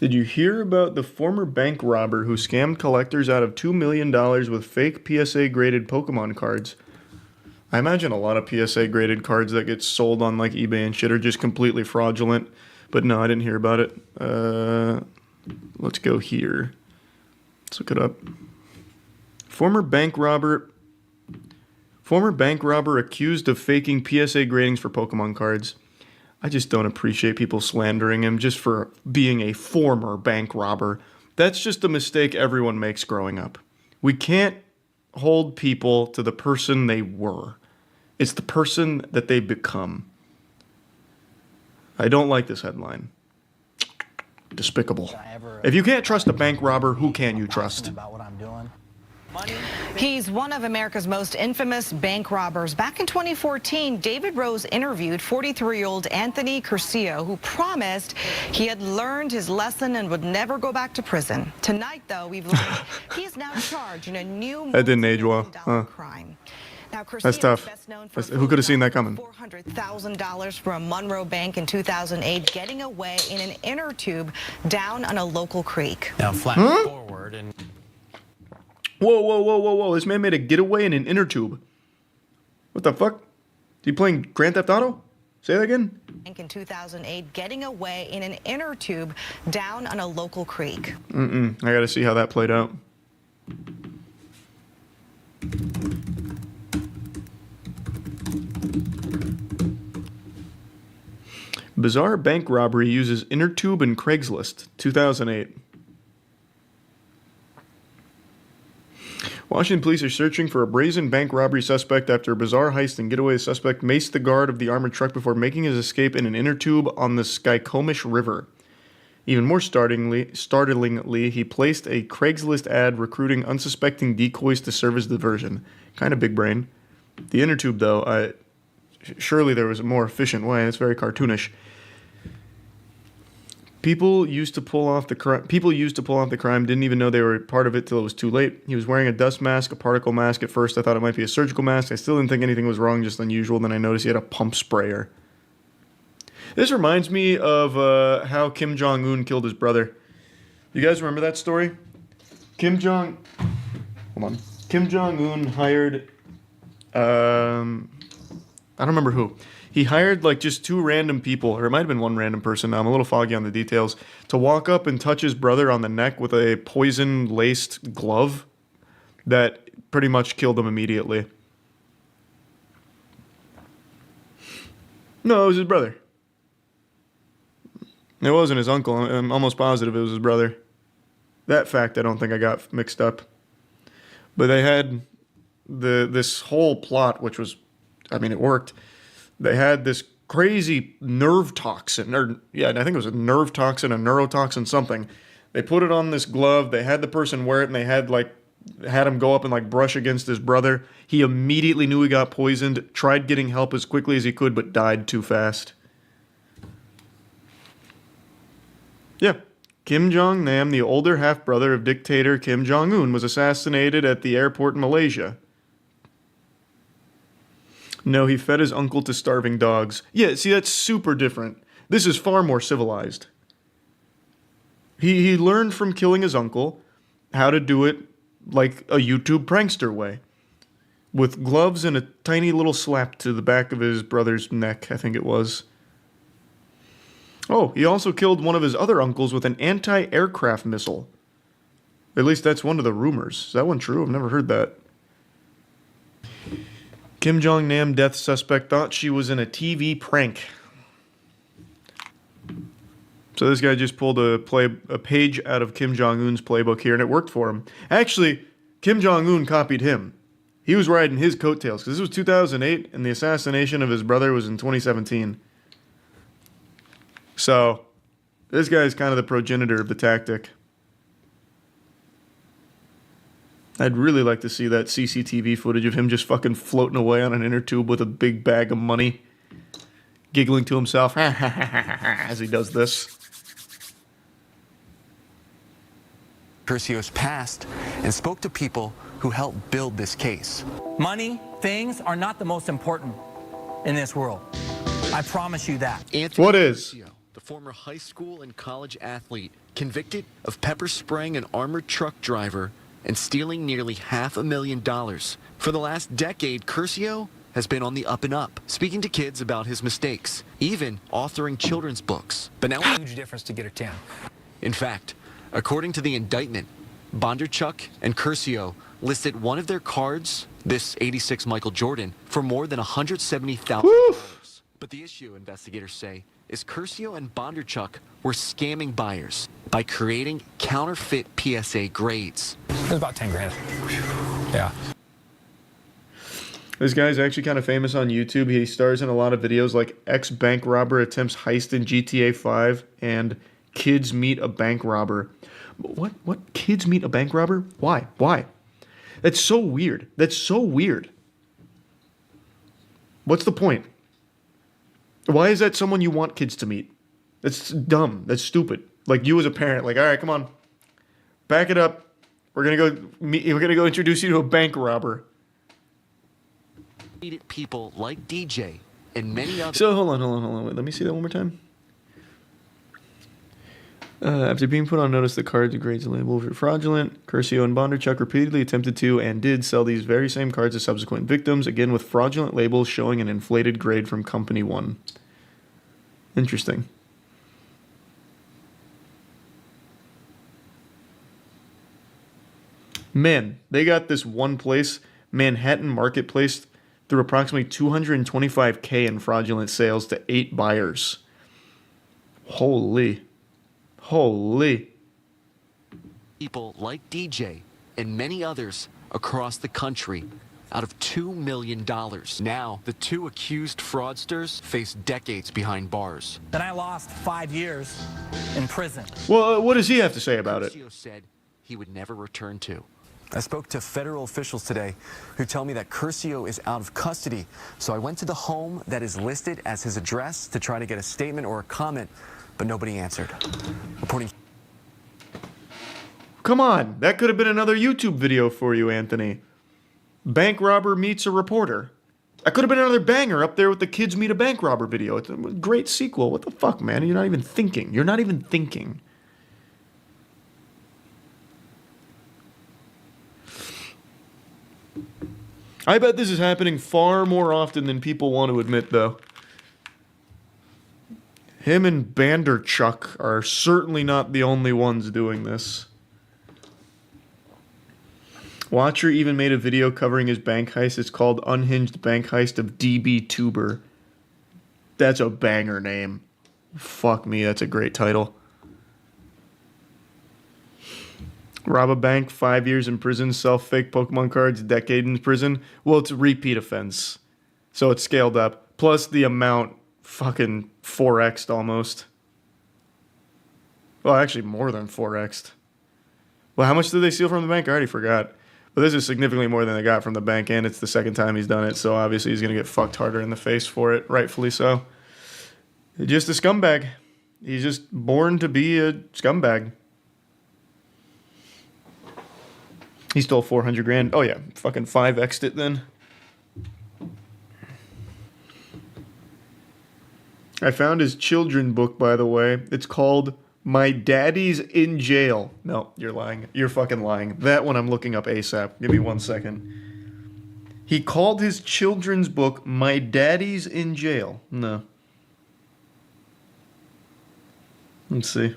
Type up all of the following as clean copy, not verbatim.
Did you hear about the former bank robber who scammed collectors out of $2 million with fake PSA graded Pokemon cards? I imagine a lot of PSA graded cards that get sold on like eBay and shit are just completely fraudulent. But no, I didn't hear about it. Let's go here. Let's look it up. Former bank robber accused of faking PSA gradings for Pokemon cards. I just don't appreciate people slandering him just for being a former bank robber. That's just a mistake everyone makes growing up. We can't hold people to the person they were. It's the person that they become. I don't like this headline. Despicable. If you can't trust a bank robber, who can you trust? He's one of America's most infamous bank robbers. Back in 2014, David Rose interviewed 43-year-old Anthony Curcio, who promised he had learned his lesson and would never go back to prison. Tonight, though, we've learned he is now charged in a new that didn't age well. crime. Now, that's tough. Who could have seen that coming? $400,000 from a Monroe bank in 2008, getting away in an inner tube down on a local creek. Now, flash forward and... Whoa. This man made a getaway in an inner tube. What the fuck? Is he playing Grand Theft Auto? Say that again? In 2008, getting away in an inner tube down on a local creek. I gotta see how that played out. Bizarre bank robbery uses inner tube and Craigslist. 2008. Washington police are searching for a brazen bank robbery suspect after a bizarre heist and getaway. The suspect maced the guard of the armored truck before making his escape in an inner tube on the Skycomish River. Even more startlingly, he placed a Craigslist ad recruiting unsuspecting decoys to serve as diversion. Kind of big brain. The inner tube, though, surely there was a more efficient way. It's very cartoonish. People used to pull off the crime, didn't even know they were part of it till it was too late. He was wearing a dust mask, a particle mask. At first, I thought it might be a surgical mask. I still didn't think anything was wrong, just unusual. Then I noticed he had a pump sprayer. This reminds me of how Kim Jong-un killed his brother. You guys remember that story? Kim Jong-un hired... I don't remember who. He hired like just two random people, or it might have been one random person. I'm a little foggy on the details, to walk up and touch his brother on the neck with a poison-laced glove that pretty much killed him immediately. No, it was his brother. It wasn't his uncle. I'm almost positive it was his brother. That fact I don't think I got mixed up. But they had this whole plot, which was, I mean, it worked. They had this crazy nerve toxin, I think it was a nerve toxin, a neurotoxin, something. They put it on this glove. They had the person wear it, and they had him go up and like brush against his brother. He immediately knew he got poisoned, tried getting help as quickly as he could, but died too fast. Yeah. Kim Jong-nam, the older half-brother of dictator Kim Jong-un, was assassinated at the airport in Malaysia. No, he fed his uncle to starving dogs. Yeah, see, that's super different. This is far more civilized. He learned from killing his uncle how to do it like a YouTube prankster way. With gloves and a tiny little slap to the back of his brother's neck, I think it was. Oh, he also killed one of his other uncles with an anti-aircraft missile. At least that's one of the rumors. Is that one true? I've never heard that. Kim Jong-nam death suspect thought she was in a TV prank. So this guy just pulled a page out of Kim Jong-un's playbook here, and it worked for him. Actually, Kim Jong-un copied him. He was riding his coattails, because this was 2008, and the assassination of his brother was in 2017. So, this guy is kind of the progenitor of the tactic. I'd really like to see that CCTV footage of him just fucking floating away on an inner tube with a big bag of money, giggling to himself as he does this. Curcio's past and spoke to people who helped build this case. Money, things are not the most important in this world. I promise you that. What is? former high school and college athlete, convicted of pepper spraying an armored truck driver and stealing nearly $500,000. For the last decade, Curcio has been on the up and up, speaking to kids about his mistakes, even authoring children's books. But now, Huge difference to get a 10. in fact, according to the indictment, Bondarchuk and Curcio listed one of their cards, this '86 Michael Jordan, for more than $170,000. But the issue, investigators say, is Curcio and Bondarchuk were scamming buyers by creating counterfeit PSA grades. It was about 10 grand. Yeah. This guy's actually kind of famous on YouTube. He stars in a lot of videos like ex-bank robber attempts heist in GTA 5 and kids meet a bank robber. What? Kids meet a bank robber? Why? That's so weird. That's so weird. What's the point? Why is that someone you want kids to meet? That's dumb. That's stupid. Like, you as a parent, like, all right, come on. Back it up. We're gonna go introduce you to a bank robber. People like DJ and many others. So hold on. Wait, let me see that one more time. After being put on notice, the cards and grades labeled for fraudulent, Curcio and Bondarchuk repeatedly attempted to and did sell these very same cards to subsequent victims, again with fraudulent labels showing an inflated grade from Company 1. Interesting. Man, they got this one place, Manhattan Marketplace, through approximately $225K in fraudulent sales to 8 buyers. Holy. People like DJ and many others across the country out of $2 million. Now, the two accused fraudsters face decades behind bars. Then I lost 5 years in prison. Well, what does he have to say about it? Curcio said he would never return to. I spoke to federal officials today who tell me that Curcio is out of custody. So I went to the home that is listed as his address to try to get a statement or a comment, but nobody answered. Reporting. Come on, that could have been another YouTube video for you, Anthony. Bank robber meets a reporter. That could have been another banger up there with the kids meet a bank robber video. It's a great sequel. What the fuck, man? You're not even thinking. I bet this is happening far more often than people want to admit, though. Him and Bondarchuk are certainly not the only ones doing this. Watcher even made a video covering his bank heist. It's called Unhinged Bank Heist of DB Tuber. That's a banger name. Fuck me, that's a great title. Rob a bank, 5 years in prison, sell fake Pokemon cards, decade in prison. Well, it's a repeat offense. So it's scaled up. Plus the amount fucking 4x'd almost. Well, actually more than 4x'd. Well, how much did they steal from the bank? I already forgot. But this is significantly more than they got from the bank, and it's the second time he's done it, so obviously he's going to get fucked harder in the face for it, rightfully so. Just a scumbag. He's just born to be a scumbag. He stole 400 grand. Oh yeah, fucking 5x'd it then. I found his children book, by the way. It's called My Daddy's in Jail. No, you're lying. You're fucking lying. That one I'm looking up ASAP. Give me 1 second. He called his children's book My Daddy's in Jail. No. Let's see.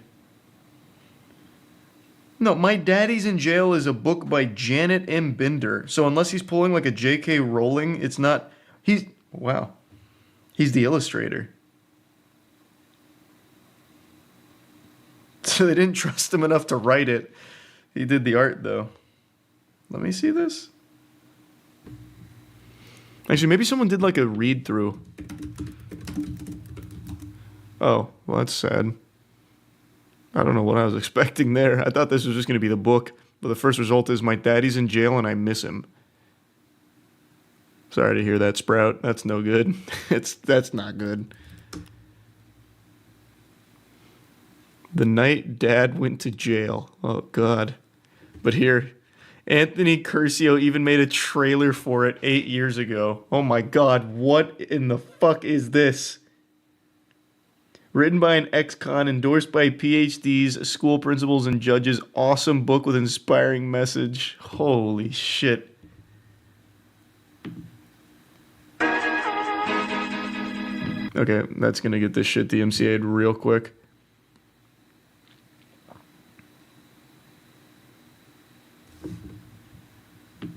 No, My Daddy's in Jail is a book by Janet M. Binder. So unless he's pulling like a J.K. Rowling, it's not... Wow. He's the illustrator. So they didn't trust him enough to write it. He did the art, though. Let me see this. Actually, maybe someone did like a read-through. Oh, well, that's sad. I don't know what I was expecting there. I thought this was just going to be the book. But the first result is My Daddy's in Jail and I miss him. Sorry to hear that, Sprout. That's no good. That's not good. The night Dad went to jail. Oh, God. But here, Anthony Curcio even made a trailer for it 8 years ago. Oh, my God. What in the fuck is this? Written by an ex-con, endorsed by PhDs, school principals, and judges. Awesome book with inspiring message. Holy shit. Okay, that's gonna get this shit DMCA'd real quick.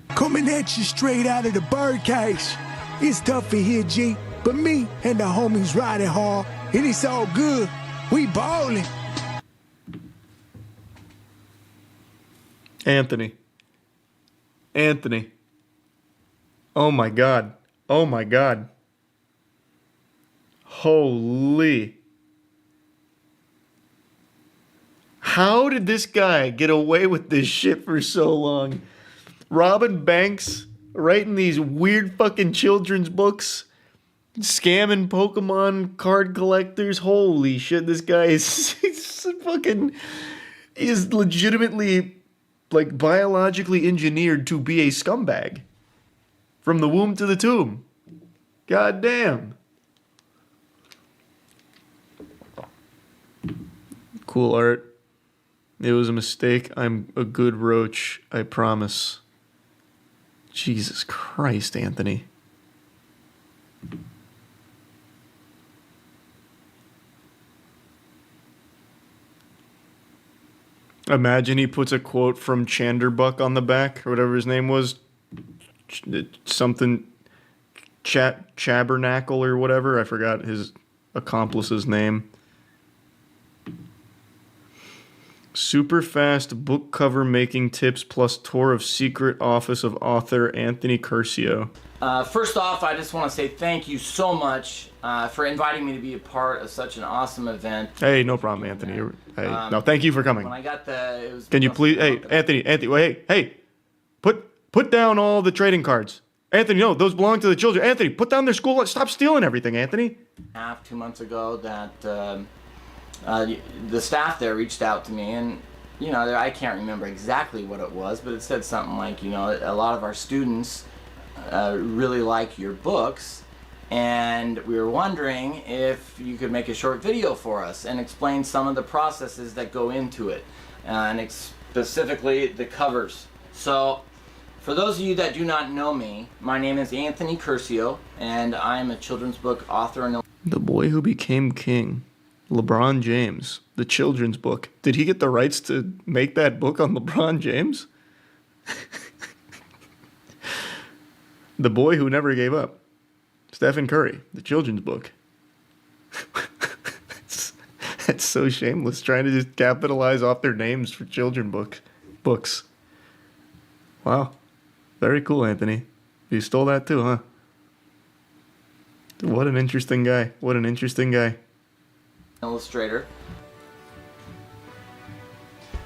Coming at you straight out of the birdcage. It's tough in here, G, but me and the homies riding hard, and it's all good. We ballin'. Anthony. Oh my God. Oh my God. Holy. How did this guy get away with this shit for so long? Robbing banks, writing these weird fucking children's books, scamming Pokemon card collectors. Holy shit, this guy is is legitimately like biologically engineered to be a scumbag. From the womb to the tomb. God damn. Cool art. It was a mistake. I'm a good roach, I promise. Jesus Christ, Anthony. Imagine he puts a quote from Chanderbuck on the back, or whatever his name was. Something Chabernacle or whatever. I forgot his accomplice's name. Super fast book cover making tips plus tour of secret office of author Anthony Curcio. First off, I just want to say thank you so much for inviting me to be a part of such an awesome event. Hey, no problem, Anthony. Hey, no, thank you for coming. When I got it was. Can you please, hey, Anthony, wait, hey, put down all the trading cards. Anthony, no, those belong to the children. Anthony, put down their school. Stop stealing everything, Anthony. 2 months ago that the staff there reached out to me, and I can't remember exactly what it was, but it said something like, a lot of our students really like your books, and we were wondering if you could make a short video for us and explain some of the processes that go into it, and specifically the covers. So, for those of you that do not know me, my name is Anthony Curcio, and I'm a children's book author and The Boy Who Became King. LeBron James, the children's book. Did he get the rights to make that book on LeBron James? The Boy Who Never Gave Up. Stephen Curry, the children's book. That's so shameless, trying to just capitalize off their names for children books. Wow. Very cool, Anthony. You stole that too, huh? What an interesting guy. illustrator.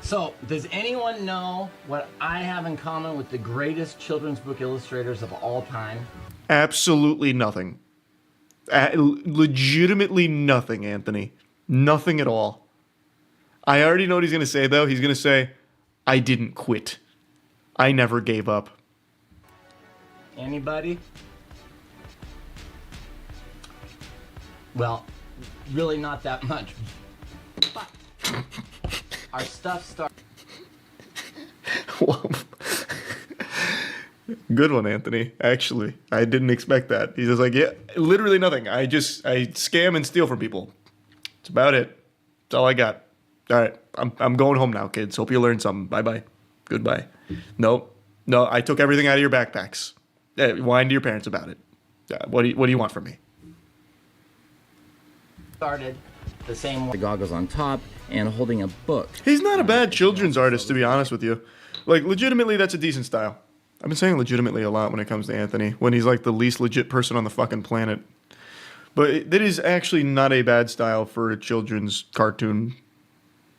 So, does anyone know what I have in common with the greatest children's book illustrators of all time? Absolutely nothing. Legitimately nothing, Anthony. Nothing at all. I already know what he's going to say, though. He's going to say, I didn't quit. I never gave up. Anybody? Well, really not that much. But our stuff started. Good one, Anthony. Actually, I didn't expect that. He's just like, yeah, literally nothing. I scam and steal from people. That's about it. That's all I got. All right, I'm going home now, kids. Hope you learned something. Bye-bye. Goodbye. No, I took everything out of your backpacks. Whine to your parents about it. What do you want from me? Started the same way. The goggles on top and holding a book. He's not a bad children's artist, to be honest with you. Like, legitimately, that's a decent style. I've been saying legitimately a lot when it comes to Anthony, when he's like the least legit person on the fucking planet. But that is actually not a bad style for a children's cartoon.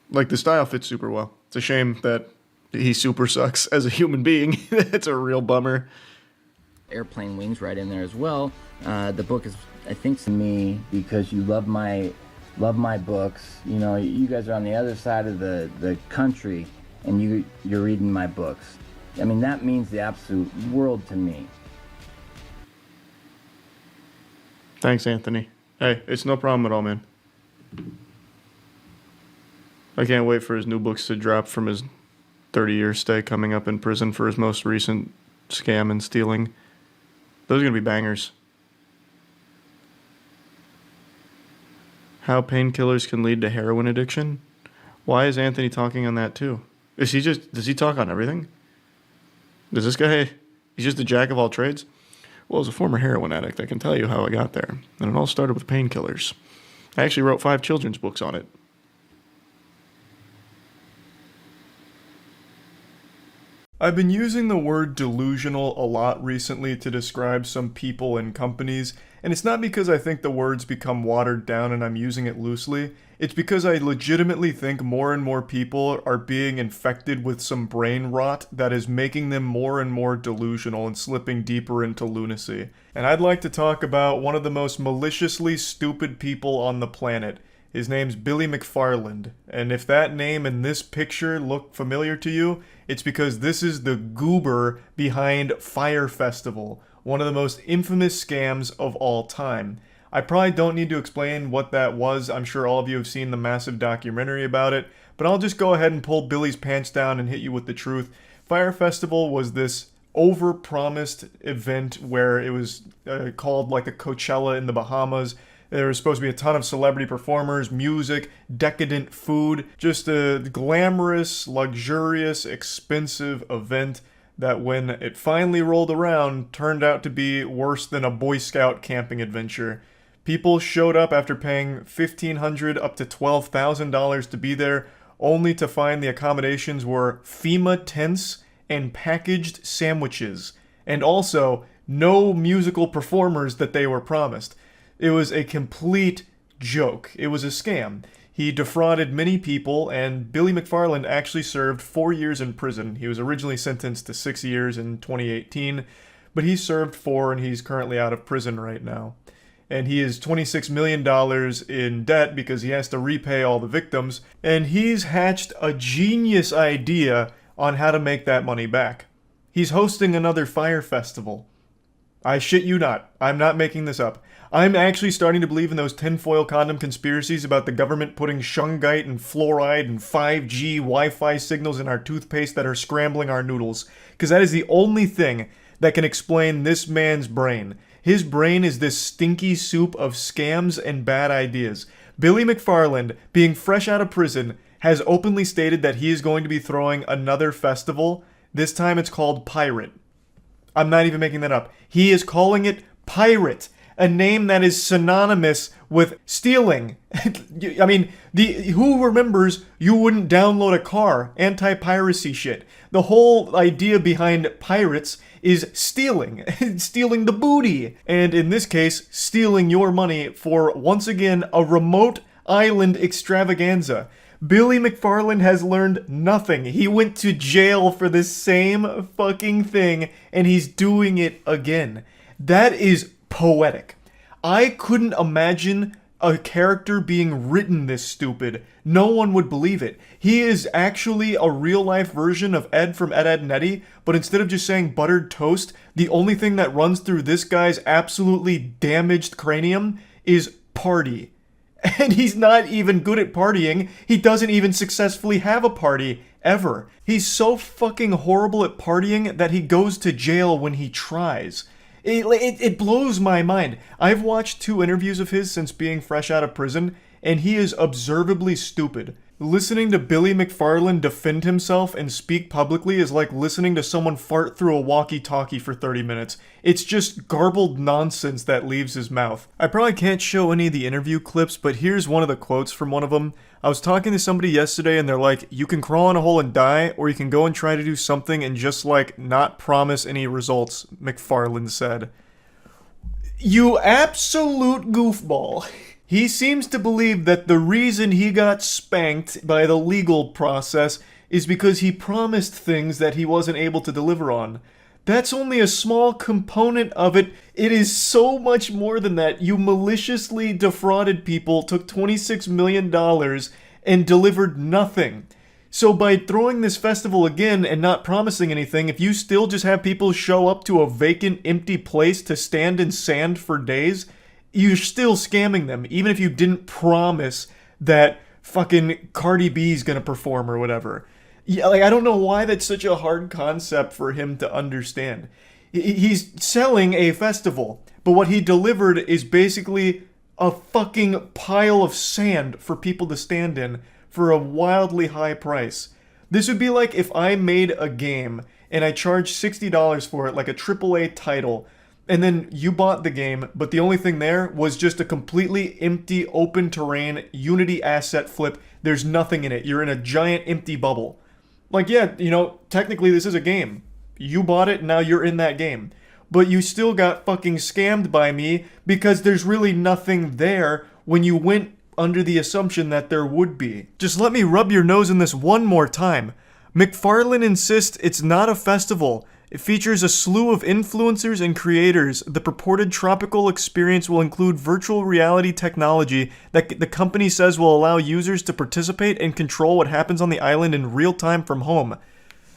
Like, the style fits super well. It's a shame that he super sucks as a human being. It's a real bummer. Airplane wings right in there as well. The book is, I think, to me, because you love my books. You guys are on the other side of the country, and you're reading my books. I mean, that means the absolute world to me. Thanks, Anthony. Hey, it's no problem at all, man. I can't wait for his new books to drop from his 30-year stay coming up in prison for his most recent scam and stealing. Those are going to be bangers. How painkillers can lead to heroin addiction? Why is Anthony talking on that too? Does he talk on everything? Does this guy, he's just a jack of all trades? Well, as a former heroin addict, I can tell you how I got there. And it all started with painkillers. I actually wrote 5 children's books on it. I've been using the word delusional a lot recently to describe some people and companies, and it's not because I think the words become watered down and I'm using it loosely. It's because I legitimately think more and more people are being infected with some brain rot that is making them more and more delusional and slipping deeper into lunacy. And I'd like to talk about one of the most maliciously stupid people on the planet. His name's Billy McFarland, and if that name and this picture look familiar to you, it's because this is the goober behind Fyre Festival, one of the most infamous scams of all time. I probably don't need to explain what that was. I'm sure all of you have seen the massive documentary about it, but I'll just go ahead and pull Billy's pants down and hit you with the truth. Fyre Festival was this over-promised event where it was called like the Coachella in the Bahamas. There was supposed to be a ton of celebrity performers, music, decadent food, just a glamorous, luxurious, expensive event that when it finally rolled around turned out to be worse than a Boy Scout camping adventure. People showed up after paying $1,500 up to $12,000 to be there, only to find the accommodations were FEMA tents and packaged sandwiches, and also no musical performers that they were promised. It was a complete joke. It was a scam. He defrauded many people, and Billy McFarland actually served 4 years in prison. He was originally sentenced to 6 years in 2018, but he served 4 and he's currently out of prison right now. And he is $26 million in debt because he has to repay all the victims, and he's hatched a genius idea on how to make that money back. He's hosting another Fyre Festival. I shit you not. I'm not making this up. I'm actually starting to believe in those tinfoil condom conspiracies about the government putting shungite and fluoride and 5G Wi-Fi signals in our toothpaste that are scrambling our noodles. Because that is the only thing that can explain this man's brain. His brain is this stinky soup of scams and bad ideas. Billy McFarland, being fresh out of prison, has openly stated that he is going to be throwing another festival. This time it's called Pirate. I'm not even making that up. He is calling it Pirate, a name that is synonymous with stealing. I mean, who remembers you wouldn't download a car? Anti-piracy shit. The whole idea behind pirates is stealing. Stealing the booty. And in this case, stealing your money for, once again, a remote island extravaganza. Billy McFarland has learned nothing. He went to jail for this same fucking thing, and he's doing it again. That is poetic. I couldn't imagine a character being written this stupid. No one would believe it. He is actually a real-life version of Ed from Ed, Edd n Eddy, but instead of just saying buttered toast, the only thing that runs through this guy's absolutely damaged cranium is party. And he's not even good at partying. He doesn't even successfully have a party, ever. He's so fucking horrible at partying that he goes to jail when he tries. It blows my mind. I've watched 2 interviews of his since being fresh out of prison, and he is observably stupid. Listening to Billy McFarland defend himself and speak publicly is like listening to someone fart through a walkie-talkie for 30 minutes. It's just garbled nonsense that leaves his mouth. I probably can't show any of the interview clips, but here's one of the quotes from one of them. I was talking to somebody yesterday and they're like, you can crawl in a hole and die, or you can go and try to do something and just like not promise any results, McFarland said. You absolute goofball. He seems to believe that the reason he got spanked by the legal process is because he promised things that he wasn't able to deliver on. That's only a small component of it. It is so much more than that. You maliciously defrauded people, took $26 million, and delivered nothing. So by throwing this festival again and not promising anything, if you still just have people show up to a vacant, empty place to stand in sand for days, you're still scamming them, even if you didn't promise that fucking Cardi B's gonna perform or whatever. Yeah, like, I don't know why that's such a hard concept for him to understand. He's selling a festival, but what he delivered is basically a fucking pile of sand for people to stand in for a wildly high price. This would be like if I made a game and I charged $60 for it, like a AAA title, and then you bought the game, but the only thing there was just a completely empty, open terrain, Unity asset flip. There's nothing in it. You're in a giant empty bubble. Like, yeah, you know, technically this is a game. You bought it, now you're in that game. But you still got fucking scammed by me because there's really nothing there when you went under the assumption that there would be. Just let me rub your nose in this one more time. McFarlane insists it's not a festival. It features a slew of influencers and creators. The purported tropical experience will include virtual reality technology that the company says will allow users to participate and control what happens on the island in real time from home.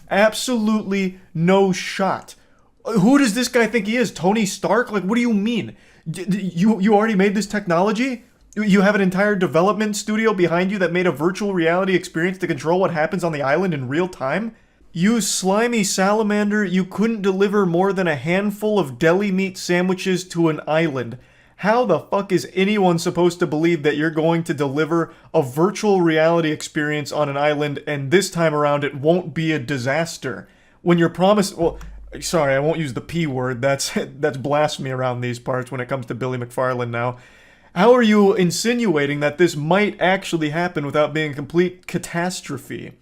Absolutely no shot. Who does this guy think he is? Tony Stark? Like, what do you mean? You already made this technology? You have an entire development studio behind you that made a virtual reality experience to control what happens on the island in real time? You slimy salamander, you couldn't deliver more than a handful of deli meat sandwiches to an island. How the fuck is anyone supposed to believe that you're going to deliver a virtual reality experience on an island and this time around it won't be a disaster? When you're promised, well, sorry, I won't use the P word, that's blasphemy around these parts when it comes to Billy McFarlane now. How are you insinuating that this might actually happen without being a complete catastrophe?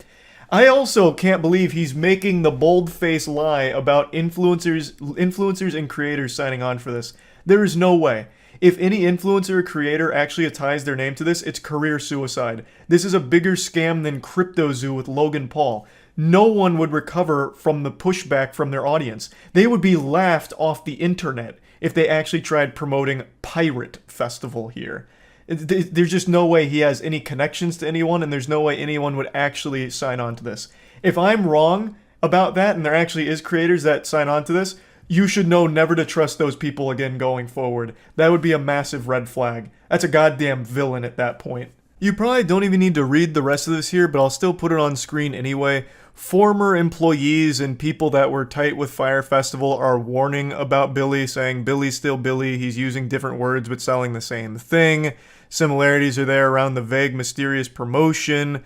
I also can't believe he's making the bold-faced lie about influencers and creators signing on for this. There is no way. If any influencer or creator actually ties their name to this, it's career suicide. This is a bigger scam than CryptoZoo with Logan Paul. No one would recover from the pushback from their audience. They would be laughed off the internet if they actually tried promoting Pirate Festival here. There's just no way he has any connections to anyone, and there's no way anyone would actually sign on to this. If I'm wrong about that, and there actually is creators that sign on to this, you should know never to trust those people again going forward. That would be a massive red flag. That's a goddamn villain at that point. You probably don't even need to read the rest of this here, but I'll still put it on screen anyway. Former employees and people that were tight with Fyre Festival are warning about Billy, saying Billy's still Billy, he's using different words but selling the same thing. Similarities are there around the vague, mysterious promotion.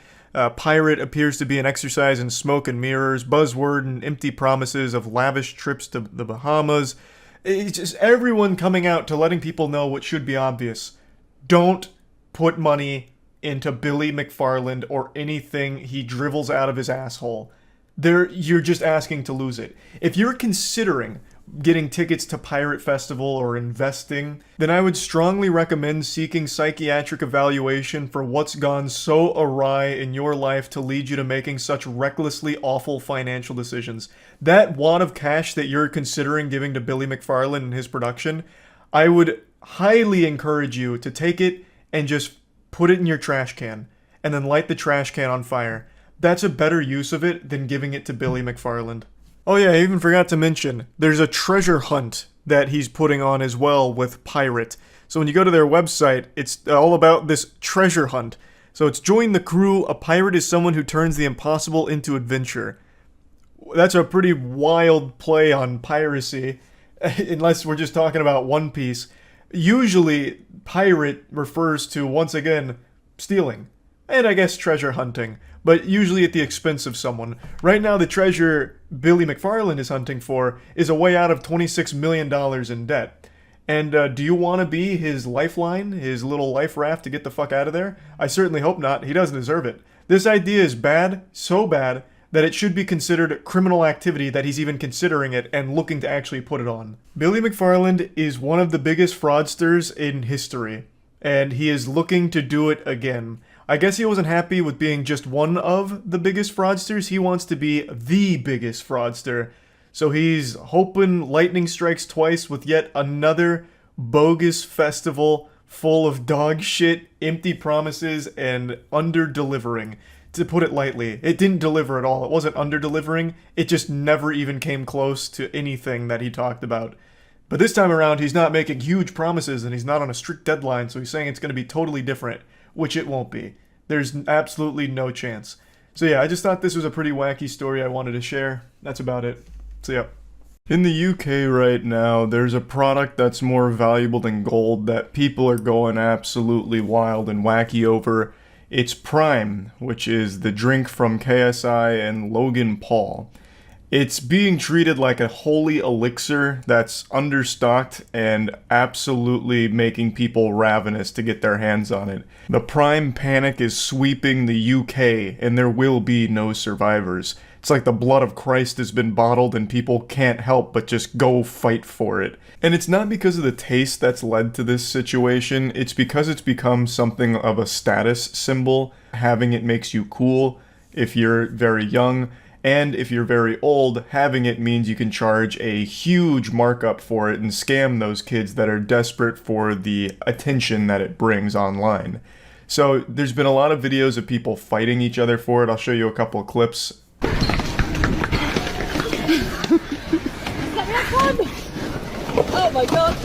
Pirate appears to be an exercise in smoke and mirrors, buzzword and empty promises of lavish trips to the Bahamas. It's just everyone coming out to letting people know what should be obvious. Don't put money into Billy McFarland or anything he dribbles out of his asshole. You're just asking to lose it. If you're considering getting tickets to Pirate Festival or investing, then I would strongly recommend seeking psychiatric evaluation for what's gone so awry in your life to lead you to making such recklessly awful financial decisions. That wad of cash that you're considering giving to Billy McFarland and his production, I would highly encourage you to take it and just put it in your trash can, and then light the trash can on fire. That's a better use of it than giving it to Billy McFarland. Oh yeah, I even forgot to mention, there's a treasure hunt that he's putting on as well with Pirate. So when you go to their website, it's all about this treasure hunt. So it's join the crew, a pirate is someone who turns the impossible into adventure. That's a pretty wild play on piracy, unless we're just talking about One Piece. Usually, pirate refers to, once again, stealing. And I guess treasure hunting. But usually at the expense of someone. Right now, the treasure Billy McFarland is hunting for is a way out of $26 million in debt. And do you want to be his lifeline, his little life raft to get the fuck out of there? I certainly hope not. He doesn't deserve it. This idea is bad, so bad, that it should be considered criminal activity that he's even considering it and looking to actually put it on. Billy McFarland is one of the biggest fraudsters in history, and he is looking to do it again. I guess he wasn't happy with being just one of the biggest fraudsters. He wants to be the biggest fraudster. So he's hoping lightning strikes twice with yet another bogus festival full of dog shit, empty promises, and under-delivering. To put it lightly, it didn't deliver at all. It wasn't under-delivering. It just never even came close to anything that he talked about. But this time around, he's not making huge promises and he's not on a strict deadline, so he's saying it's going to be totally different. which it won't be. There's absolutely no chance. So yeah, I just thought this was a pretty wacky story I wanted to share. That's about it. So yeah. In the UK right now, there's a product that's more valuable than gold that people are going absolutely wild and wacky over. It's Prime, which is the drink from KSI and Logan Paul. It's being treated like a holy elixir that's understocked and absolutely making people ravenous to get their hands on it. The Prime panic is sweeping the UK, and there will be no survivors. It's like the blood of Christ has been bottled and people can't help but just go fight for it. And it's not because of the taste that's led to this situation, it's because it's become something of a status symbol. Having it makes you cool if you're very young. And if you're very old, having it means you can charge a huge markup for it and scam those kids that are desperate for the attention that it brings online. So there's been a lot of videos of people fighting each other for it. I'll show you a couple of clips. Oh my god!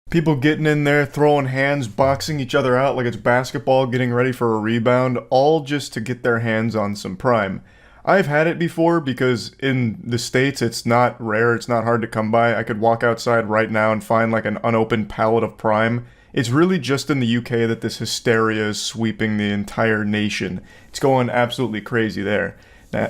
People getting in there, throwing hands, boxing each other out like it's basketball, getting ready for a rebound, all just to get their hands on some Prime. I've had it before because in the States it's not rare, it's not hard to come by. I could walk outside right now and find like an unopened pallet of Prime. It's really just in the UK that this hysteria is sweeping the entire nation. It's going absolutely crazy there.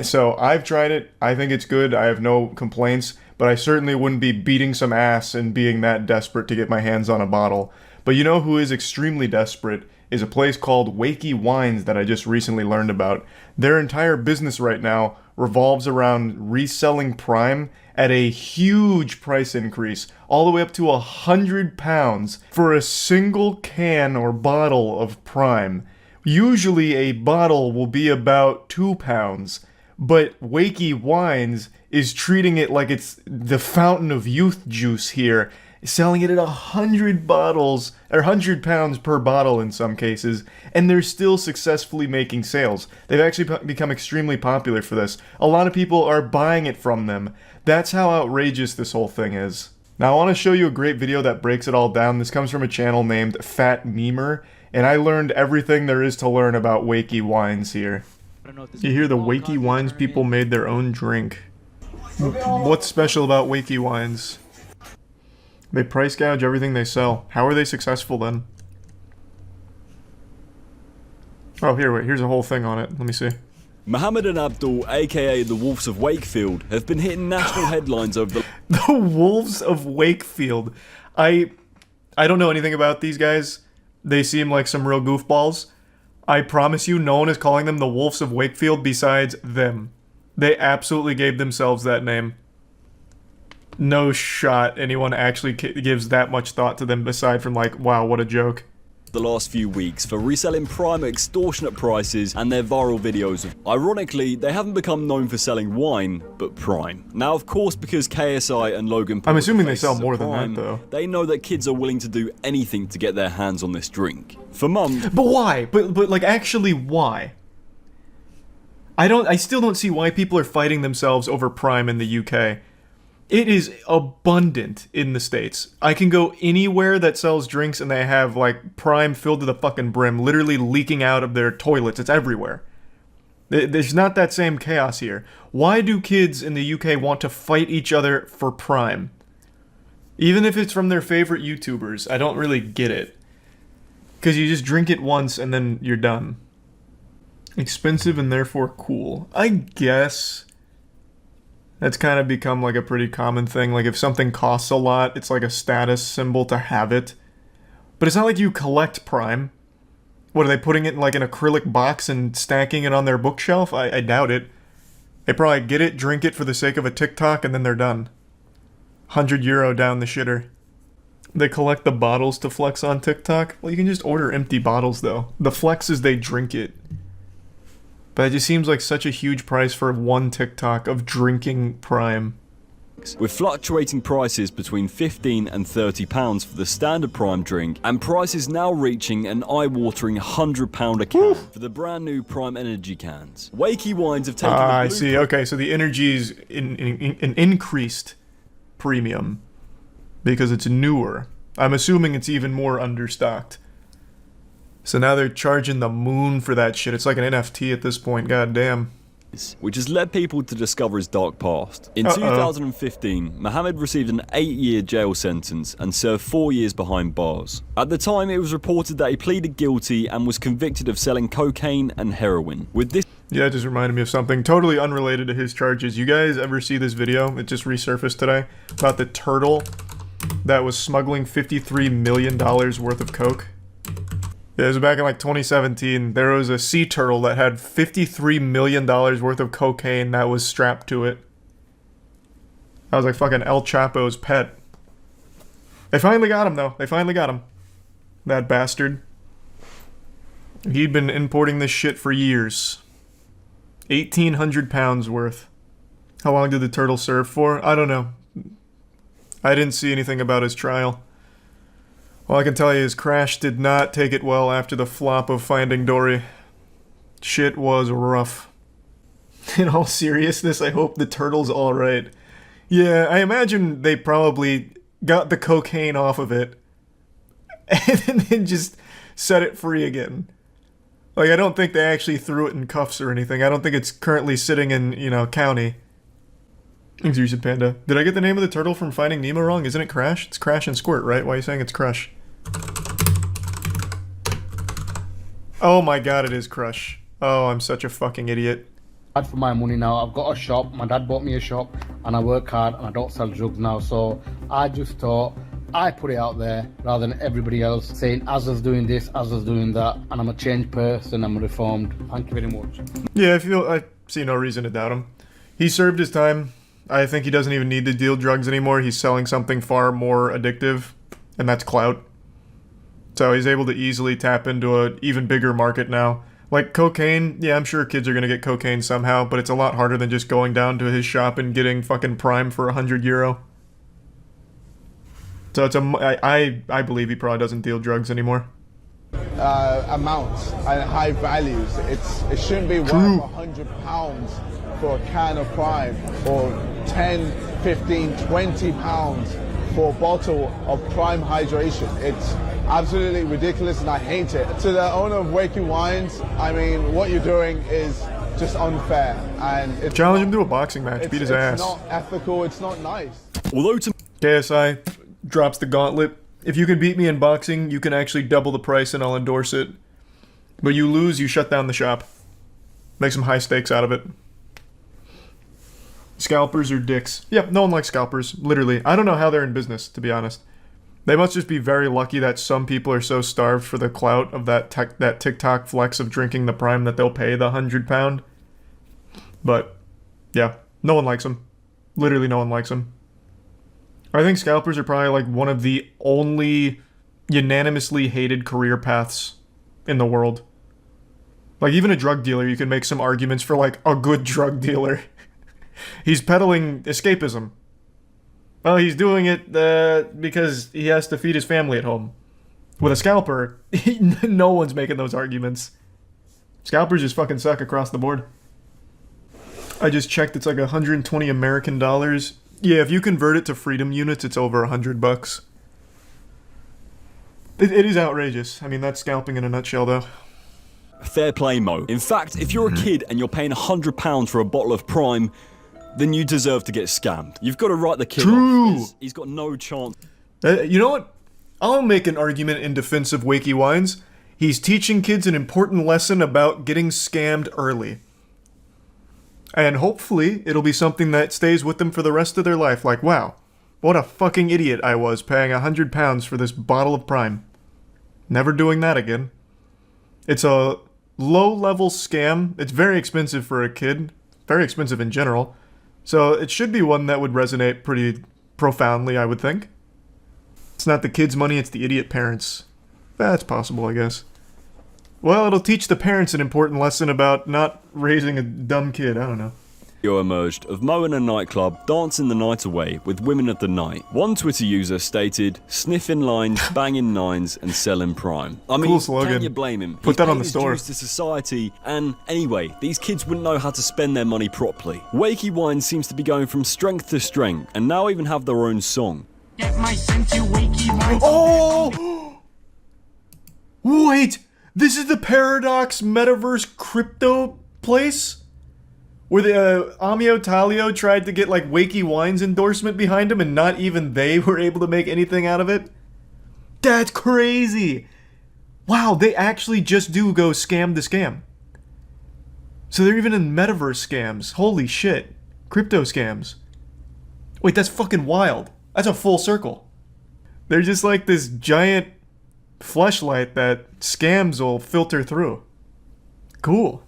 So I've tried it, I think it's good, I have no complaints. But I certainly wouldn't be beating some ass and being that desperate to get my hands on a bottle. But you know who is extremely desperate is a place called Wakey Wines that I just recently learned about. Their entire business right now revolves around reselling Prime at a huge price increase, all the way up to £100 for a single can or bottle of Prime. Usually a bottle will be about £2, but Wakey Wines is treating it like it's the fountain of youth juice here, selling it at 100 bottles, or £100 per bottle in some cases, and they're still successfully making sales. They've actually become extremely popular for this. A lot of people are buying it from them. That's how outrageous this whole thing is. Now I want to show you a great video that breaks it all down. This comes from a channel named Fat Memer, and I learned everything there is to learn about Wakey Wines here. You hear the Wakey Wines people made their own drink. What's special about Wakey Wines? They price gouge everything they sell. How are they successful then? Oh, here's a whole thing on it. Let me see. Mohammed and Abdul, aka the Wolves of Wakefield, have been hitting national headlines over the... The Wolves of Wakefield. I don't know anything about these guys. They seem like some real goofballs. I promise you, no one is calling them the Wolves of Wakefield besides them. They absolutely gave themselves that name. No shot anyone actually gives that much thought to them aside from like, wow, what a joke. The last few weeks for reselling Prime at extortionate prices and their viral videos. Ironically, they haven't become known for selling wine, but Prime. Now, of course, because KSI and Logan Paul, I'm assuming they sell more than that, though. They know that kids are willing to do anything to get their hands on this drink. For months... But why? But like, actually, why? I still don't see why people are fighting themselves over Prime in the UK. It is abundant in the States. I can go anywhere that sells drinks and they have, like, Prime filled to the fucking brim, literally leaking out of their toilets. It's everywhere. There's not that same chaos here. Why do kids in the UK want to fight each other for Prime? Even if it's from their favorite YouTubers, I don't really get it. Because you just drink it once and then you're done. Expensive and therefore cool. I guess that's kind of become like a pretty common thing. Like if something costs a lot, it's like a status symbol to have it. But it's not like you collect Prime. What, are they putting it in like an acrylic box and stacking it on their bookshelf? I doubt it. They probably get it, drink it for the sake of a TikTok, and then they're done. €100 down the shitter. They collect the bottles to flex on TikTok? Well, you can just order empty bottles though. The flex is they drink it. But it just seems like such a huge price for one TikTok of drinking Prime. with fluctuating prices between £15 and £30 for the standard Prime drink, and prices now reaching an eye-watering £100 a can for the brand new Prime Energy cans. Wakey Wines have taken the I see. Okay, so the energy's an increased premium because it's newer. I'm assuming it's even more understocked. So now they're charging the moon for that shit. It's like an NFT at this point. God damn. Which has led people to discover his dark past. In 2015, Mohammed received an 8-year jail sentence and served 4 years behind bars. At the time, it was reported that he pleaded guilty and was convicted of selling cocaine and heroin. With this... Yeah, it just reminded me of something totally unrelated to his charges. You guys ever see this video? It just resurfaced today about the turtle that was smuggling $53 million worth of coke. Yeah, it was back in like 2017. There was a sea turtle that had $53 million worth of cocaine that was strapped to it. That was like fucking El Chapo's pet. They finally got him though. They finally got him. That bastard. He'd been importing this shit for years. 1,800 pounds worth. How long did the turtle serve for? I don't know. I didn't see anything about his trial. All I can tell you is Crash did not take it well after the flop of Finding Dory. Shit was rough. In all seriousness, I hope the turtle's alright. Yeah, I imagine they probably got the cocaine off of it and then just set it free again. Like, I don't think they actually threw it in cuffs or anything. I don't think it's currently sitting in, you know, county. Thanks, Reset Panda. Did I get the name of the turtle from Finding Nemo wrong? Isn't it Crash? It's Crash and Squirt, right? Why are you saying it's Crush? Oh my god, it is Crush. Oh, I'm such a fucking idiot. For my money now, I've got a shop. My dad bought me a shop, and I work hard, and I don't sell drugs now. So I just thought I put it out there rather than everybody else saying Azza's doing this, Azza's doing that, and I'm a changed person. I'm reformed. Thank you very much. Yeah, I see no reason to doubt him. He served his time. I think he doesn't even need to deal drugs anymore. He's selling something far more addictive, and that's clout. So he's able to easily tap into an even bigger market now. Like cocaine, yeah, I'm sure kids are gonna get cocaine somehow, but it's a lot harder than just going down to his shop and getting fucking Prime for €100. So it's I believe he probably doesn't deal drugs anymore. Amounts and high values. It shouldn't be worth £100 for a can of Prime, or 10, 15, 20 pounds for a bottle of Prime hydration. It's absolutely ridiculous and I hate it. To the owner of Wakey Wines, I mean, what you're doing is just unfair, and it's challenge him to a boxing match, beat his ass. It's not ethical, it's not nice. Although to KSI drops the gauntlet. If you can beat me in boxing, you can actually double the price and I'll endorse it. But you lose, you shut down the shop. Make some high stakes out of it. Scalpers are dicks. Yep, no one likes scalpers, literally. I don't know how they're in business, to be honest. They must just be very lucky that some people are so starved for the clout of that TikTok flex of drinking the Prime that they'll pay the £100. But, yeah, no one likes them. Literally no one likes them. I think scalpers are probably like one of the only unanimously hated career paths in the world. Like, even a drug dealer, you can make some arguments for like a good drug dealer. He's peddling escapism. Well, he's doing it because he has to feed his family at home. With a scalper, no one's making those arguments. Scalpers just fucking suck across the board. I just checked, it's like 120 American dollars. Yeah, if you convert it to freedom units, it's over $100. It is outrageous. I mean, that's scalping in a nutshell, though. Fair play, Mo. In fact, if you're a kid and you're paying £100 for a bottle of Prime, then you deserve to get scammed. You've got to write the kid off. He's got no chance. You know what? I'll make an argument in defense of Wakey Wines. He's teaching kids an important lesson about getting scammed early. And hopefully, it'll be something that stays with them for the rest of their life. Like, wow, what a fucking idiot I was paying £100 for this bottle of Prime. Never doing that again. It's a low-level scam. It's very expensive for a kid. Very expensive in general. So it should be one that would resonate pretty profoundly, I would think. It's not the kid's money, it's the idiot parents. That's possible, I guess. Well, it'll teach the parents an important lesson about not raising a dumb kid. I don't know. video emerged of Mo in a nightclub dancing the night away with women of the night. One Twitter user stated, sniffing lines, banging nines, and selling prime. I mean, Cool slogan. can you blame him? Put that on the He's store. paid his dues to society, and anyway, these kids wouldn't know how to spend their money properly. Wakey Wine seems to be going from strength to strength, and now even have their own song. Get my scent, you wakey wine. Oh! Wait! This is the Paradox Metaverse crypto place? Where the Amio Talio tried to get like Wakey Wine's endorsement behind him and not even they were able to make anything out of it? That's crazy! Wow, they actually just do go scam to scam. So they're even in metaverse scams. Holy shit. Crypto scams. Wait, that's fucking wild. That's a full circle. They're just like this giant fleshlight that scams will filter through. Cool.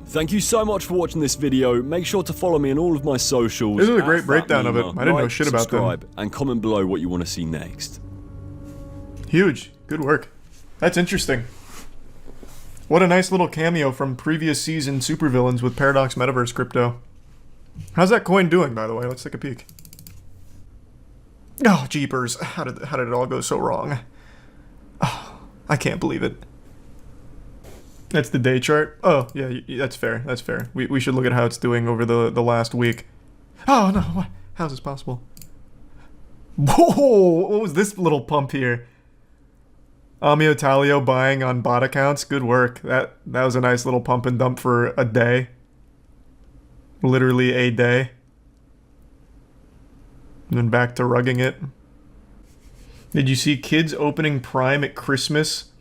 Thank you so much for watching this video. Make sure to follow me on all of my socials. This is a great @FatMemer, breakdown of it. I didn't know shit about them. subscribe, and comment below what you want to see next. Huge. Good work. That's interesting. What a nice little cameo from previous season supervillains with Paradox Metaverse crypto. How's that coin doing, by the way? Let's take a peek. Oh, jeepers. How did it all go so wrong? Oh, I can't believe it. That's the day chart? Oh, yeah, that's fair. That's fair. We should look at how it's doing over the last week. Oh, no. What? How's this possible? Whoa! What was this little pump here? Amio Talio buying on bot accounts. Good work. That was a nice little pump and dump for a day. Literally a day. And then back to rugging it. Did you see kids opening Prime at Christmas?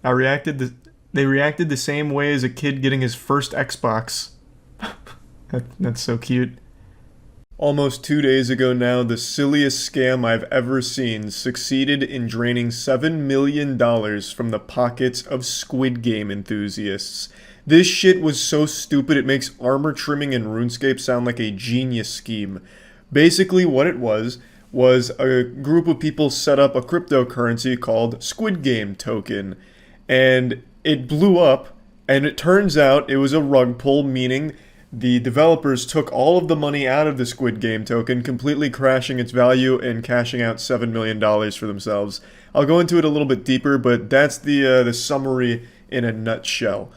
They reacted the same way as a kid getting his first Xbox. That's so cute. Almost 2 days ago now, the silliest scam I've ever seen succeeded in draining $7 million from the pockets of Squid Game enthusiasts. This shit was so stupid it makes armor trimming in RuneScape sound like a genius scheme. Basically what it was a group of people set up a cryptocurrency called Squid Game token. And it blew up, and it turns out it was a rug pull, meaning the developers took all of the money out of the Squid Game token, completely crashing its value and cashing out $7 million for themselves. I'll go into it a little bit deeper, but that's the summary in a nutshell.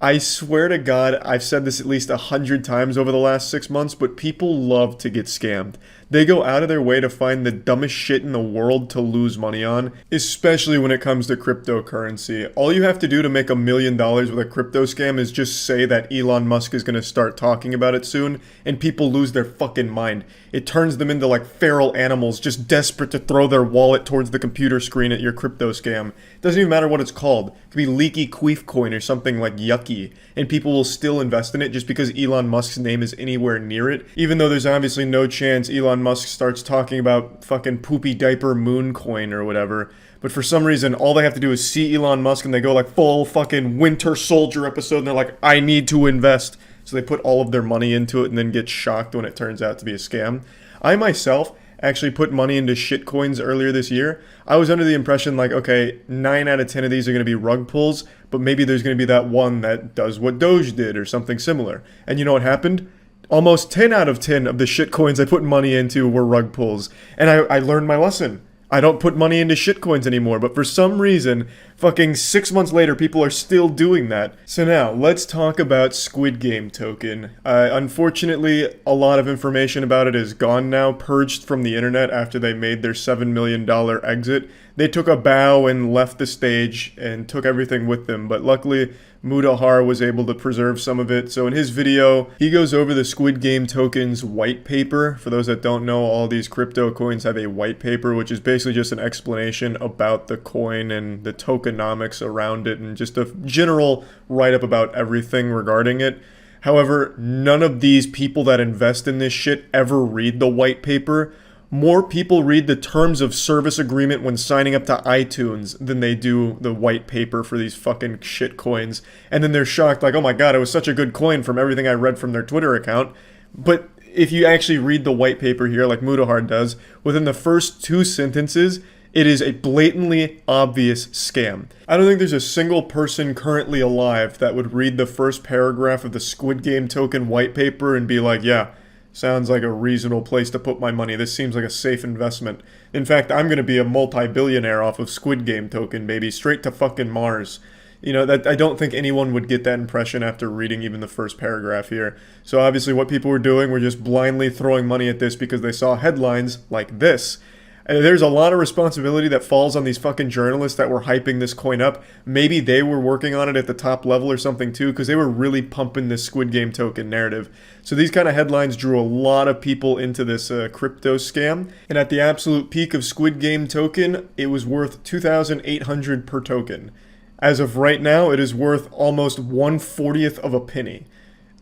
I swear to God, I've said this at least 100 times over the last 6 months, but people love to get scammed. They go out of their way to find the dumbest shit in the world to lose money on, especially when it comes to cryptocurrency. All you have to do to make $1 million with a crypto scam is just say that Elon Musk is going to start talking about it soon, and people lose their fucking mind. It turns them into like feral animals, just desperate to throw their wallet towards the computer screen at your crypto scam. It doesn't even matter what it's called. It could be Leaky Queef Coin or something like yucky, and people will still invest in it just because Elon Musk's name is anywhere near it, even though there's obviously no chance Elon Musk starts talking about fucking poopy diaper moon coin or whatever. But for some reason, all they have to do is see Elon Musk and they go like full fucking Winter Soldier episode and they're like, I need to invest. So they put all of their money into it and then get shocked when it turns out to be a scam. I myself actually put money into shitcoins earlier this year. I was under the impression like, okay, 9 out of 10 of these are going to be rug pulls, but maybe there's going to be that one that does what Doge did or something similar. And you know what happened? Almost 10 out of 10 of the shitcoins I put money into were rug pulls. And I learned my lesson. I don't put money into shitcoins anymore, but for some reason, fucking 6 months later, people are still doing that. So now, let's talk about Squid Game token. Unfortunately, a lot of information about it is gone now, purged from the internet after they made their $7 million exit. They took a bow and left the stage and took everything with them, but luckily, Mudahar was able to preserve some of it. So in his video, he goes over the Squid Game tokens white paper. For those that don't know, all these crypto coins have a white paper, which is basically just an explanation about the coin and the tokenomics around it and just a general write-up about everything regarding it. However, none of these people that invest in this shit ever read the white paper. More people read the terms of service agreement when signing up to iTunes than they do the white paper for these fucking shit coins. And then they're shocked like, oh my god, it was such a good coin from everything I read from their Twitter account. But if you actually read the white paper here like Mudahar does, within the first 2 sentences, It is a blatantly obvious scam. I don't think there's a single person currently alive that would read the first paragraph of the Squid Game token white paper and be like, yeah, sounds like a reasonable place to put my money. This seems like a safe investment. In fact, I'm going to be a multi-billionaire off of Squid Game token, baby. Straight to fucking Mars. You know, that I don't think anyone would get that impression after reading even the first paragraph here. So obviously what people were doing were just blindly throwing money at this because they saw headlines like this. There's a lot of responsibility that falls on these fucking journalists that were hyping this coin up. Maybe they were working on it at the top level or something too, because they were really pumping this Squid Game token narrative. So these kind of headlines drew a lot of people into this crypto scam. And at the absolute peak of Squid Game token, it was worth 2,800 per token. As of right now, it is worth almost 1/40th of a penny.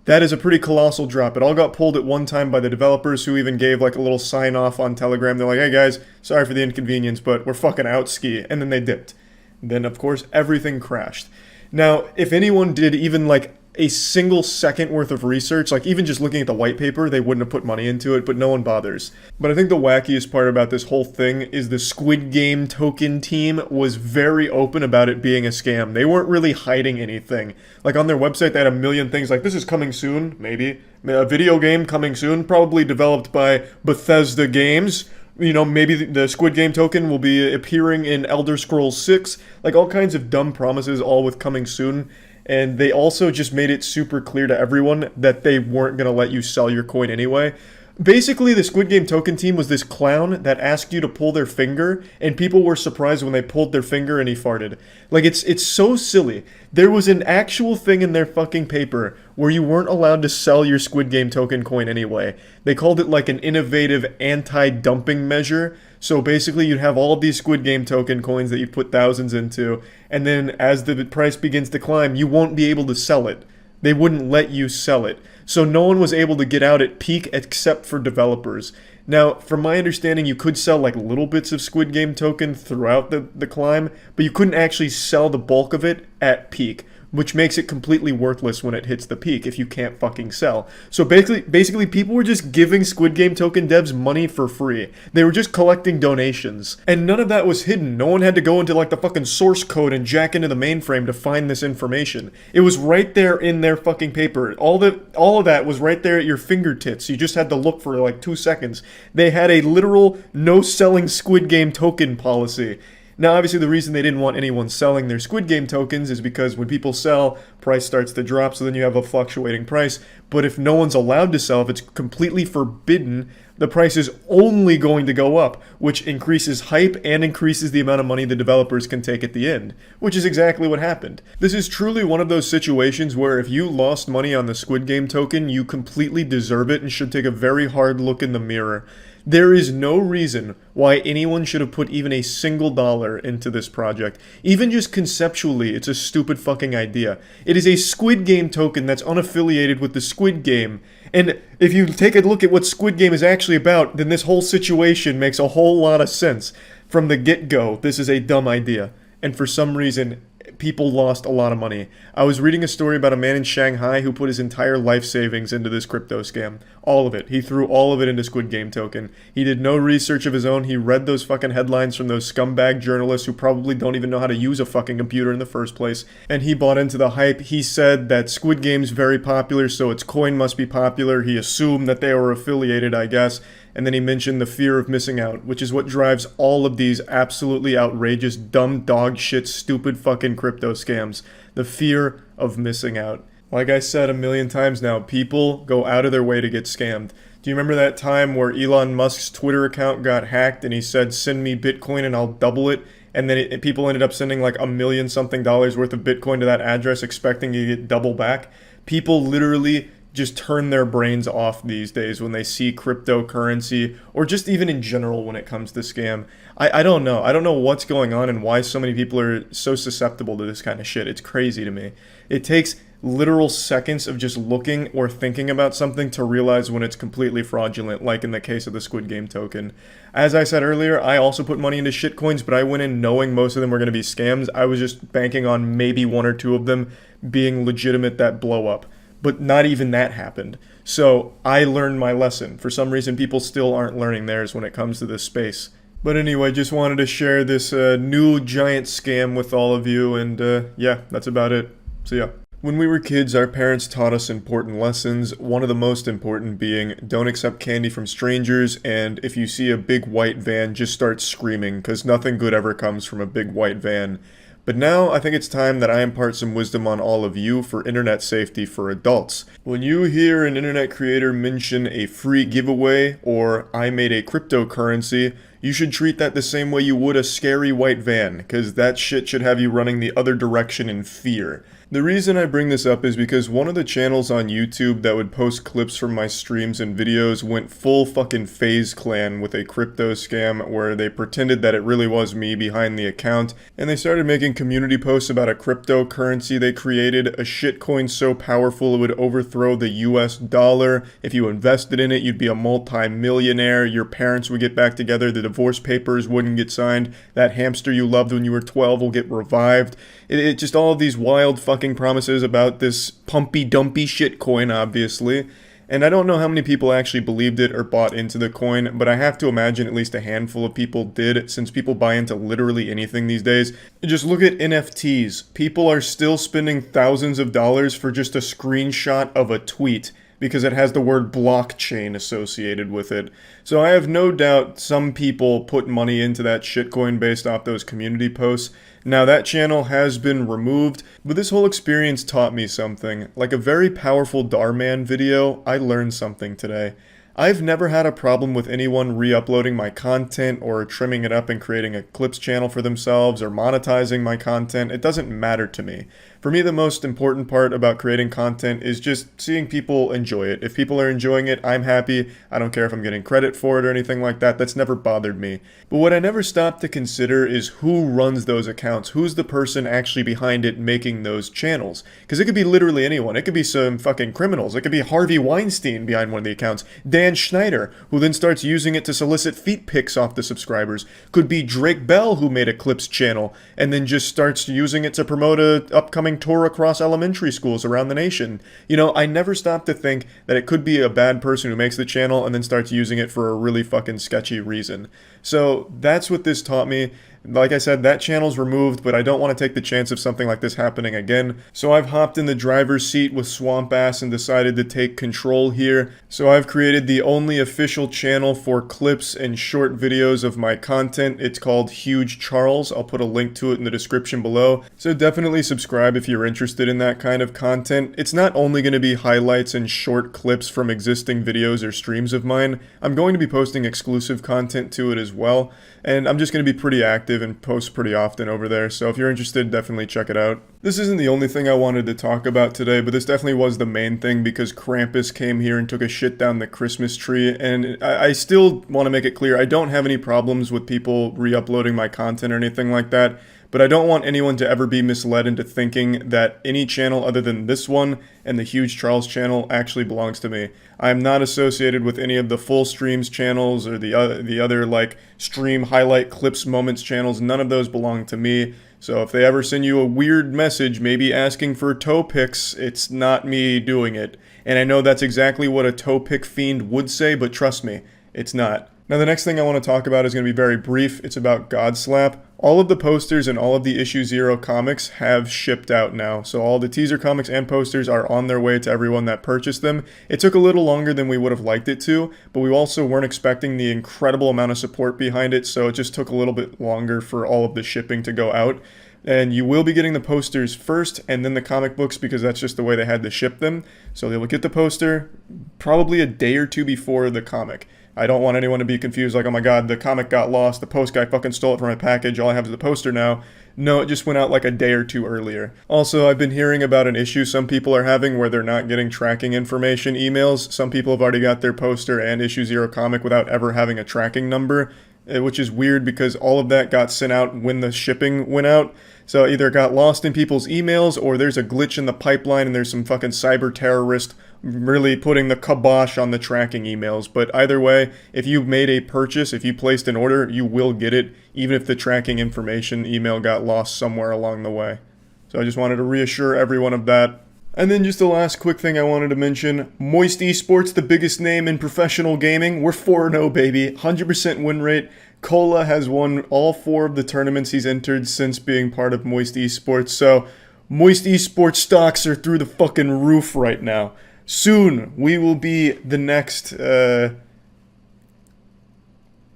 That is a pretty colossal drop. It all got pulled at one time by the developers, who even gave like a little sign off on Telegram. They're like, hey guys, sorry for the inconvenience, but we're fucking out ski. And then they dipped. Then of course everything crashed. Now, if anyone did even like a single second worth of research, like even just looking at the white paper, they wouldn't have put money into it, but no one bothers. But I think the wackiest part about this whole thing is the Squid Game token team was very open about it being a scam. They weren't really hiding anything. Like on their website, they had a million things like, this is coming soon, maybe. A video game coming soon, probably developed by Bethesda Games. You know, maybe the Squid Game token will be appearing in Elder Scrolls 6. Like all kinds of dumb promises, all with coming soon. And they also just made it super clear to everyone that they weren't going to let you sell your coin anyway. Basically, the Squid Game token team was this clown that asked you to pull their finger, and people were surprised when they pulled their finger and he farted. Like, it's so silly. There was an actual thing in their fucking paper where you weren't allowed to sell your Squid Game token coin anyway. They called it like an innovative anti-dumping measure. So basically, you'd have all of these Squid Game token coins that you put thousands into, and then as the price begins to climb, you won't be able to sell it. They wouldn't let you sell it. So no one was able to get out at peak except for developers. Now, from my understanding, you could sell like little bits of Squid Game token throughout the climb, but you couldn't actually sell the bulk of it at peak, which makes it completely worthless when it hits the peak if you can't fucking sell. So basically people were just giving Squid Game token devs money for free. They were just collecting donations. And none of that was hidden. No one had to go into like the fucking source code and jack into the mainframe to find this information. It was right there in their fucking paper. All of that was right there at your fingertips. You just had to look for like 2 seconds. They had a literal no selling Squid Game token policy. Now, obviously, the reason they didn't want anyone selling their Squid Game tokens is because when people sell, price starts to drop, so then you have a fluctuating price. But if no one's allowed to sell, if it's completely forbidden, the price is only going to go up, which increases hype and increases the amount of money the developers can take at the end, which is exactly what happened. This is truly one of those situations where if you lost money on the Squid Game token, you completely deserve it and should take a very hard look in the mirror. There is no reason why anyone should have put even a single dollar into this project. Even just conceptually, it's a stupid fucking idea. It is a Squid Game token that's unaffiliated with the Squid Game. And if you take a look at what Squid Game is actually about, then this whole situation makes a whole lot of sense. From the get-go, this is a dumb idea. And for some reason, people lost a lot of money. I was reading a story about a man in Shanghai who put his entire life savings into this crypto scam. All of it. He threw all of it into Squid Game token. He did no research of his own. He read those fucking headlines from those scumbag journalists who probably don't even know how to use a fucking computer in the first place. And he bought into the hype. He said that Squid Game's very popular, so its coin must be popular. He assumed that they were affiliated, I guess. And then he mentioned the fear of missing out, which is what drives all of these absolutely outrageous, dumb dog shit, stupid fucking crypto scams. The fear of missing out. Like I said a million times now, people go out of their way to get scammed. Do you remember that time where Elon Musk's Twitter account got hacked and he said, send me Bitcoin and I'll double it? And then people ended up sending like $1 million something worth of Bitcoin to that address expecting to get double back? People literally just turn their brains off these days when they see cryptocurrency, or just even in general when it comes to scam. I don't know. I don't know what's going on and why so many people are so susceptible to this kind of shit. It's crazy to me. It takes literal seconds of just looking or thinking about something to realize when it's completely fraudulent, like in the case of the Squid Game token. As I said earlier, I also put money into shitcoins, but I went in knowing most of them were going to be scams. I was just banking on maybe 1 or 2 of them being legitimate that blow up. But not even that happened. So I learned my lesson. For some reason, people still aren't learning theirs when it comes to this space. But anyway, just wanted to share this new giant scam with all of you, and yeah, that's about it. See ya. When we were kids, our parents taught us important lessons, one of the most important being don't accept candy from strangers, and if you see a big white van, just start screaming, because nothing good ever comes from a big white van. But now, I think it's time that I impart some wisdom on all of you for internet safety for adults. When you hear an internet creator mention a free giveaway, or I made a cryptocurrency, you should treat that the same way you would a scary white van, because that shit should have you running the other direction in fear. The reason I bring this up is because one of the channels on YouTube that would post clips from my streams and videos went full fucking FaZe Clan with a crypto scam where they pretended that it really was me behind the account, and they started making community posts about a cryptocurrency they created, a shitcoin so powerful it would overthrow the US dollar. If you invested in it, you'd be a multi-millionaire, your parents would get back together, the divorce papers wouldn't get signed, that hamster you loved when you were 12 will get revived. It just all of these wild fucking promises about this pumpy dumpy shit coin, obviously. And I don't know how many people actually believed it or bought into the coin, but I have to imagine at least a handful of people did, since people buy into literally anything these days. Just look at NFTs. People are still spending thousands of dollars for just a screenshot of a tweet, because it has the word blockchain associated with it. So I have no doubt some people put money into that shitcoin based off those community posts. Now that channel has been removed, but this whole experience taught me something. Like a very powerful Darman video, I learned something today. I've never had a problem with anyone re-uploading my content or trimming it up and creating a clips channel for themselves or monetizing my content. It doesn't matter to me. For me, the most important part about creating content is just seeing people enjoy it. If people are enjoying it, I'm happy. I don't care if I'm getting credit for it or anything like that. That's never bothered me. But what I never stop to consider is who runs those accounts. Who's the person actually behind it making those channels? Because it could be literally anyone. It could be some fucking criminals. It could be Harvey Weinstein behind one of the accounts. Dan Schneider, who then starts using it to solicit feet pics off the subscribers. Could be Drake Bell, who made a clips channel and then just starts using it to promote a upcoming tour across elementary schools around the nation. You know, I never stop to think that it could be a bad person who makes the channel and then starts using it for a really fucking sketchy reason. So that's what this taught me. Like I said, that channel's removed, but I don't want to take the chance of something like this happening again. So I've hopped in the driver's seat with Swamp Ass and decided to take control here. So I've created the only official channel for clips and short videos of my content. It's called Huge Charles. I'll put a link to it in the description below. So definitely subscribe if you're interested in that kind of content. It's not only going to be highlights and short clips from existing videos or streams of mine. I'm going to be posting exclusive content to it as well. And I'm just going to be pretty active and post pretty often over there, so if you're interested, definitely check it out. This isn't the only thing I wanted to talk about today, but this definitely was the main thing because Krampus came here and took a shit down the Christmas tree, and I still want to make it clear, I don't have any problems with people re-uploading my content or anything like that, but I don't want anyone to ever be misled into thinking that any channel other than this one and the Huge Charles channel actually belongs to me. I am not associated with any of the full streams channels or the other like stream highlight clips moments channels. None of those belong to me. So if they ever send you a weird message, maybe asking for toe pics, it's not me doing it. And I know that's exactly what a toe pic fiend would say, but trust me, it's not. Now the next thing I want to talk about is going to be very brief. It's about Godslap. All of the posters and all of the Issue Zero comics have shipped out now. So all the teaser comics and posters are on their way to everyone that purchased them. It took a little longer than we would have liked it to, but we also weren't expecting the incredible amount of support behind it, so it just took a little bit longer for all of the shipping to go out. And you will be getting the posters first and then the comic books because that's just the way they had to ship them. So they will get the poster probably a day or two before the comic. I don't want anyone to be confused like, oh my god, the comic got lost, the post guy fucking stole it from my package, all I have is the poster now. No, it just went out like a day or two earlier. Also, I've been hearing about an issue some people are having where they're not getting tracking information emails. Some people have already got their poster and Issue Zero comic without ever having a tracking number, which is weird because all of that got sent out when the shipping went out. So either it got lost in people's emails or there's a glitch in the pipeline and there's some fucking cyber terrorist really putting the kibosh on the tracking emails. But either way, if you made a purchase, if you placed an order, you will get it, even if the tracking information email got lost somewhere along the way. So I just wanted to reassure everyone of that. And then just the last quick thing I wanted to mention. Moist Esports, the biggest name in professional gaming. We're 4-0, baby. 100% win rate. Cola has won all 4 of the tournaments he's entered since being part of Moist Esports. So, Moist Esports stocks are through the fucking roof right now. Soon, we will be the next, yeah,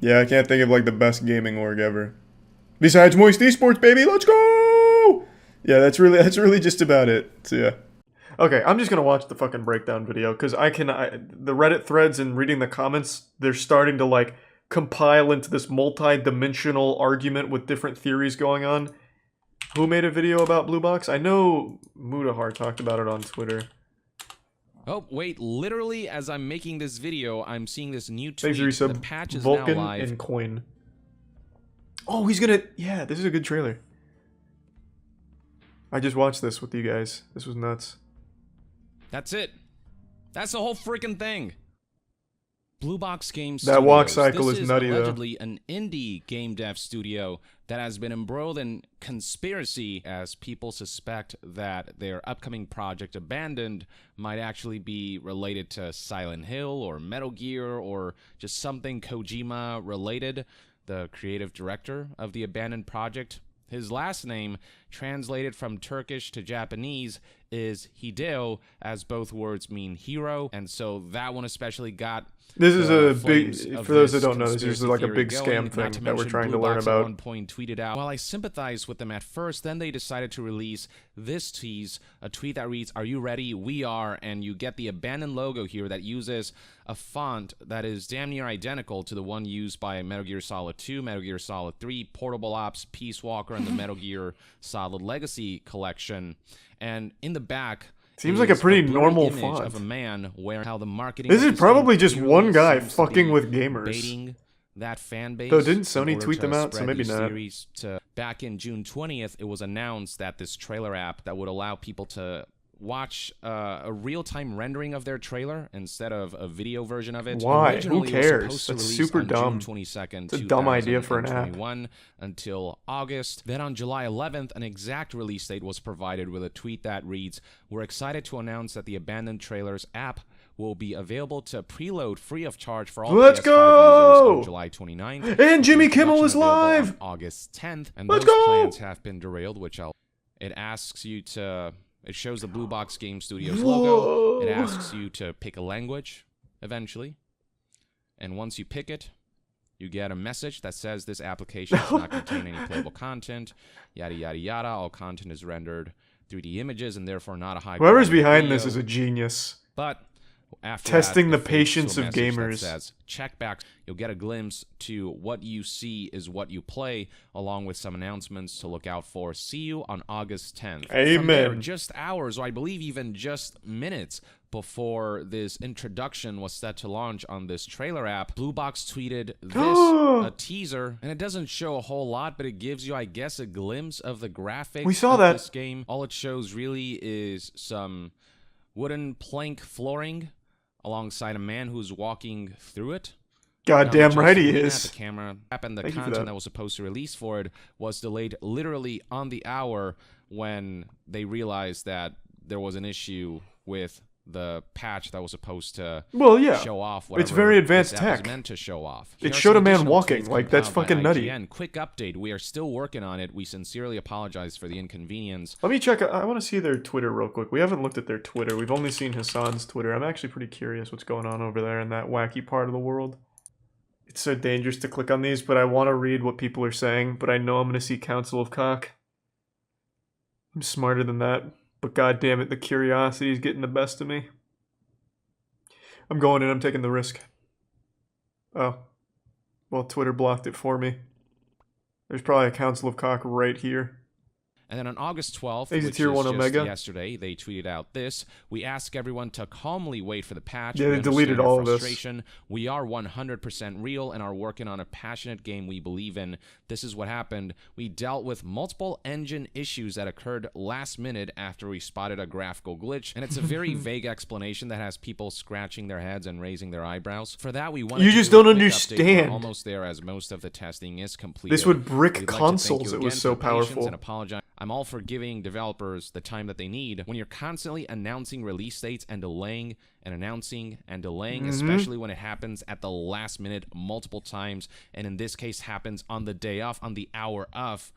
I can't think of, like, the best gaming org ever. Besides Moist Esports, baby, let's go! Yeah, that's really just about it. So, yeah. Okay, I'm just gonna watch the fucking breakdown video, because the Reddit threads and reading the comments, they're starting to, like, compile into this multi-dimensional argument with different theories going on. Who made a video about Blue Box? I know Mudahar talked about it on Twitter. Oh, wait, literally, as I'm making this video, I'm seeing this new tweet. Thanks, Risa. The patch is Vulcan now live. and Coin. Oh, he's gonna... Yeah, this is a good trailer. I just watched this with you guys. This was nuts. That's it. That's the whole freaking thing. Blue Box Games That Studios. walk cycle This is nutty, though. allegedly an indie game dev studio that has been embroiled in conspiracy as people suspect that their upcoming project Abandoned might actually be related to Silent Hill or Metal Gear or just something Kojima related. The creative director of the Abandoned project, his last name, translated from Turkish to Japanese, is Hideo, as both words mean hero, and so that one especially got... This is a big, for those that don't know, this is like a big scam going, thing that we're trying to Blue learn Box about. At one point tweeted out, while I sympathized with them at first, then they decided to release this tease, a tweet that reads, "Are you ready? We are," and you get the Abandoned logo here that uses a font that is damn near identical to the one used by Metal Gear Solid 2, Metal Gear Solid 3, Portable Ops, Peace Walker, and the Metal Gear Solid Legacy collection. And in the back, seems like a pretty normal image font. Of a man wearing how the marketing This of is probably just clearly one guy seems to fucking be with gamers. baiting that fan base. Though didn't in Sony order tweet to them out? So spread maybe these not. theories back in June 20th, it was announced that this trailer app that would allow people to watch a real-time rendering of their trailer instead of a video version of it. Why? Who Originally, it was cares? supposed to That's release super on dumb. June 22nd, It's a dumb idea for an app. 2021 until August. Then on July 11th, an exact release date was provided with a tweet that reads, "We're excited to announce that the Abandoned Trailers app will be available to preload free of charge for all Let's PS5 go! users on July 29th. And Jimmy Kimmel Production is available live! on August 10th, and Let's those go! plans have been derailed, which it asks you to... It shows the Blue Box Game Studios logo. It asks you to pick a language, eventually. And once you pick it, you get a message that says this application does not contain any playable content, yada, yada, yada. All content is rendered 3D images and therefore not a high Whoever's quality behind video. this is a genius. But after Testing that, the it fades to a patience of message that gamers. says, check back. You'll get a glimpse to what you see is what you play, along with some announcements to look out for. See you on August 10th. Amen. From there, just hours, or I believe even just minutes before this introduction was set to launch on this trailer app, Blue Box tweeted this, a teaser, and it doesn't show a whole lot, but it gives you, I guess, a glimpse of the graphics We saw of that. this game. All it shows really is some wooden plank flooring alongside a man who's walking through it. Goddamn Now, right he looking at is. The camera app and the Thank you for content that. that was supposed to release for it was delayed literally on the hour when they realized that there was an issue with the patch that was supposed to show off whatever It's very advanced this app was tech. meant to show off. It Here are showed some a man additional walking. tweets Like, that's compiled by fucking nutty. IGN. Quick update. We are still working on it. We sincerely apologize for the inconvenience. Let me check. I want to see their Twitter real quick. We haven't looked at their Twitter. We've only seen Hassan's Twitter. I'm actually pretty curious what's going on over there in that wacky part of the world. It's so dangerous to click on these, but I want to read what people are saying, but I know I'm going to see Council of Cock. I'm smarter than that, but god damn it, the curiosity is getting the best of me. I'm going in, I'm taking the risk. Oh. Well, Twitter blocked it for me. There's probably a Council of Cock right here. And then on August 12th, Exit which Tier is 1 just Omega. yesterday, they tweeted out this. We ask everyone to calmly wait for the patch. Yeah, We they deleted understand your all of this. frustration. We are 100% real and are working on a passionate game we believe in. This is what happened. We dealt with multiple engine issues that occurred last minute after we spotted a graphical glitch, and it's a very vague explanation that has people scratching their heads and raising their eyebrows. For that, we wanted You to just do a don't quick update. We're understand. almost there as most of the testing is complete. This would brick We'd like to thank consoles, you it was again so for your patience powerful. and apologize. I'm all for giving developers the time that they need. When you're constantly announcing release dates and delaying and announcing and delaying, especially when it happens at the last minute multiple times, and in this case happens on the day off, on the hour of,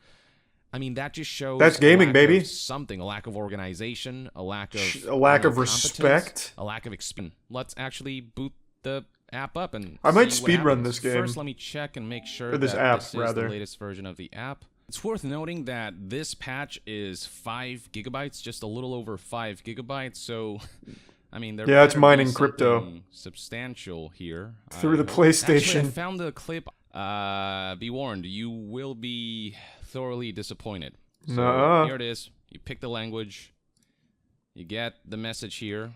I mean, that just shows that's gaming, baby. Something, a lack of organization, a lack of respect, a lack of experience. Let's actually boot the app up and I might see what speedrun happens. this game. First, let me check and make sure this that app, this is rather. the latest version of the app. It's worth noting that this patch is 5 gigabytes, just a little over 5 gigabytes. So, I mean, there yeah, it's better be mining crypto something substantial here through the PlayStation. Actually, I found the clip. Be warned, you will be thoroughly disappointed. So here it is. You pick the language. You get the message here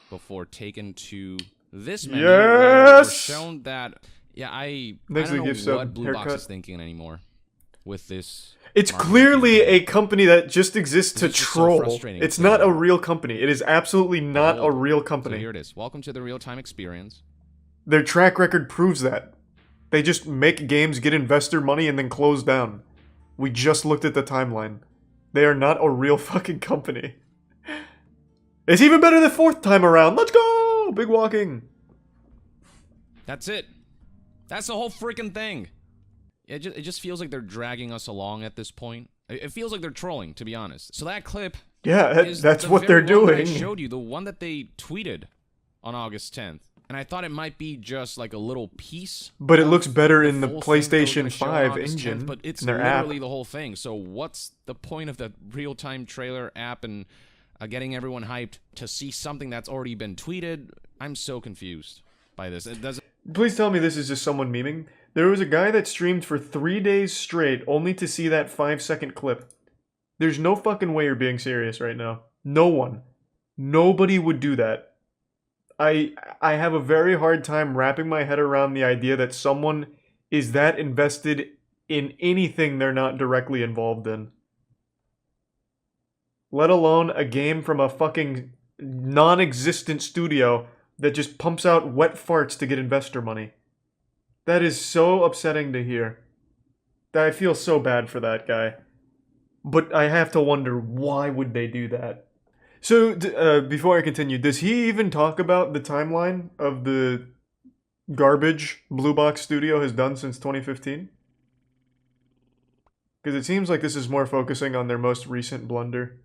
before taken to this menu. Where we're shown that. Yeah, I don't know what Blue Box is thinking anymore with this. It's clearly a company that just exists to troll. It's not a real company. It is absolutely not a real company. So here it is. Welcome to the real-time experience. Their track record proves that. They just make games, get investor money, and then close down. We just looked at the timeline. They are not a real fucking company. It's even better the 4th time around. Let's go! Big walking. That's it. That's the whole freaking thing. It just feels like they're dragging us along at this point. It feels like they're trolling, to be honest. So that clip, that's what they're doing. I showed you, the one that they tweeted on August 10th, and I thought it might be just like a little piece. But it looks better in the PlayStation 5 engine, 10th, but it's in their literally app. the whole thing. So what's the point of the real-time trailer app and getting everyone hyped to see something that's already been tweeted? I'm so confused by this. It doesn't. Please tell me this is just someone memeing. There was a guy that streamed for 3 days straight only to see that 5-second clip. There's no fucking way you're being serious right now. No one. Nobody would do that. I have a very hard time wrapping my head around the idea that someone is that invested in anything they're not directly involved in. Let alone a game from a fucking non-existent studio that just pumps out wet farts to get investor money. That is so upsetting to hear. I feel so bad for that guy. But I have to wonder, why would they do that? So, before I continue, does he even talk about the timeline of the garbage Blue Box Studio has done since 2015? Because it seems like this is more focusing on their most recent blunder.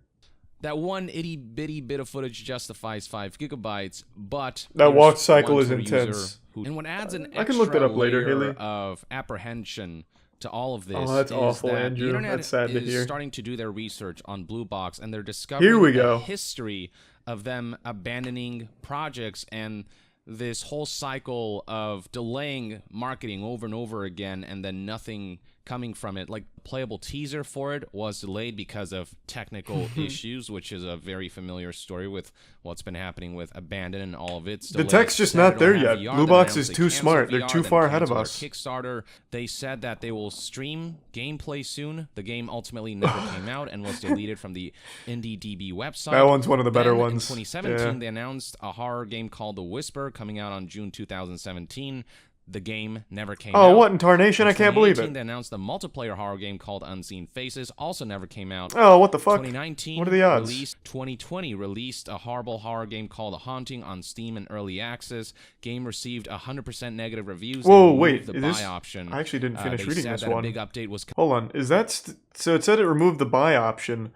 That one itty-bitty bit of footage justifies 5 gigabytes, but that walk cycle is intense. And what adds an I can look that up later, Haley. Of apprehension to all of this that's is awful, that Andrew. the internet That's sad to is hear. starting to do their research on Blue Box, and they're discovering a history of them abandoning projects and this whole cycle of delaying marketing over and over again, and then nothing coming from it. Like, playable teaser for it was delayed because of technical issues, which is a very familiar story with what's been happening with Abandon and all of its delays. The tech's just not there yet. Blue Box is too smart. They're too far ahead of us. Kickstarter, they said that they will stream gameplay soon. The game ultimately never came out and was deleted from the IndieDB website. That one's one of the better ones. In 2017, they announced a horror game called The Whisper coming out on June 2017. The game never came out. Oh, what in tarnation? I can't believe it. They announced a multiplayer horror game called Unseen Faces, also never came out. Oh, what the fuck? 2019, what are the odds? 2020 released a horrible horror game called The Haunting on Steam and Early Access. Game received 100% negative reviews. Whoa, wait. The buy option. I actually didn't finish reading this one. A big update was. Hold on. Is that so? It said it removed the buy option.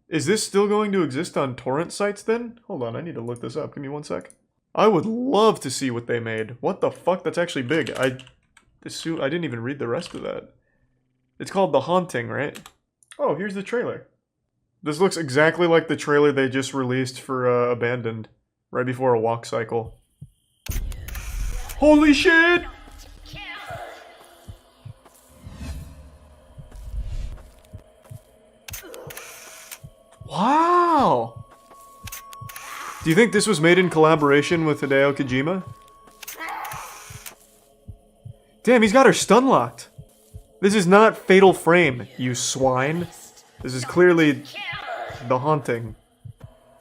Is this still going to exist on torrent sites then? Hold on. I need to look this up. Give me 1 sec. I would love to see what they made. What the fuck? That's actually big. I didn't even read the rest of that. It's called The Haunting, right? Oh, here's the trailer. This looks exactly like the trailer they just released for Abandoned, right before a walk cycle. Holy shit! Wow! Do you think this was made in collaboration with Hideo Kojima? Damn, he's got her stun locked. This is not Fatal Frame, you swine. This is clearly The Haunting.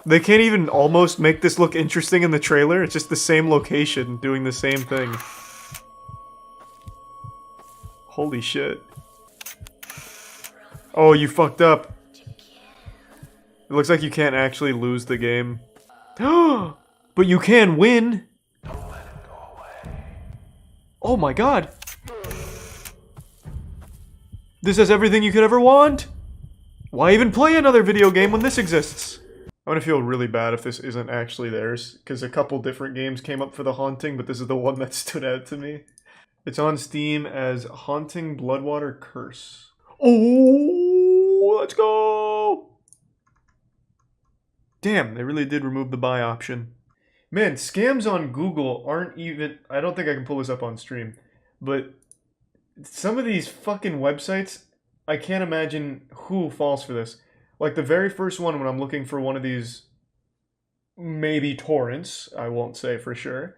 They can't even almost make this look interesting in the trailer. It's just the same location doing the same thing. Holy shit. Oh, you fucked up. It looks like you can't actually lose the game. But you can win! Oh my god! This has everything you could ever want! Why even play another video game when this exists? I'm gonna feel really bad if this isn't actually theirs, because a couple different games came up for The Haunting, but this is the one that stood out to me. It's on Steam as Haunting Bloodwater Curse. Oh, let's go! Damn, they really did remove the buy option. Man, scams on Google aren't even... I don't think I can pull this up on stream, but some of these fucking websites, I can't imagine who falls for this. Like the very first one when I'm looking for one of these, maybe torrents, I won't say for sure,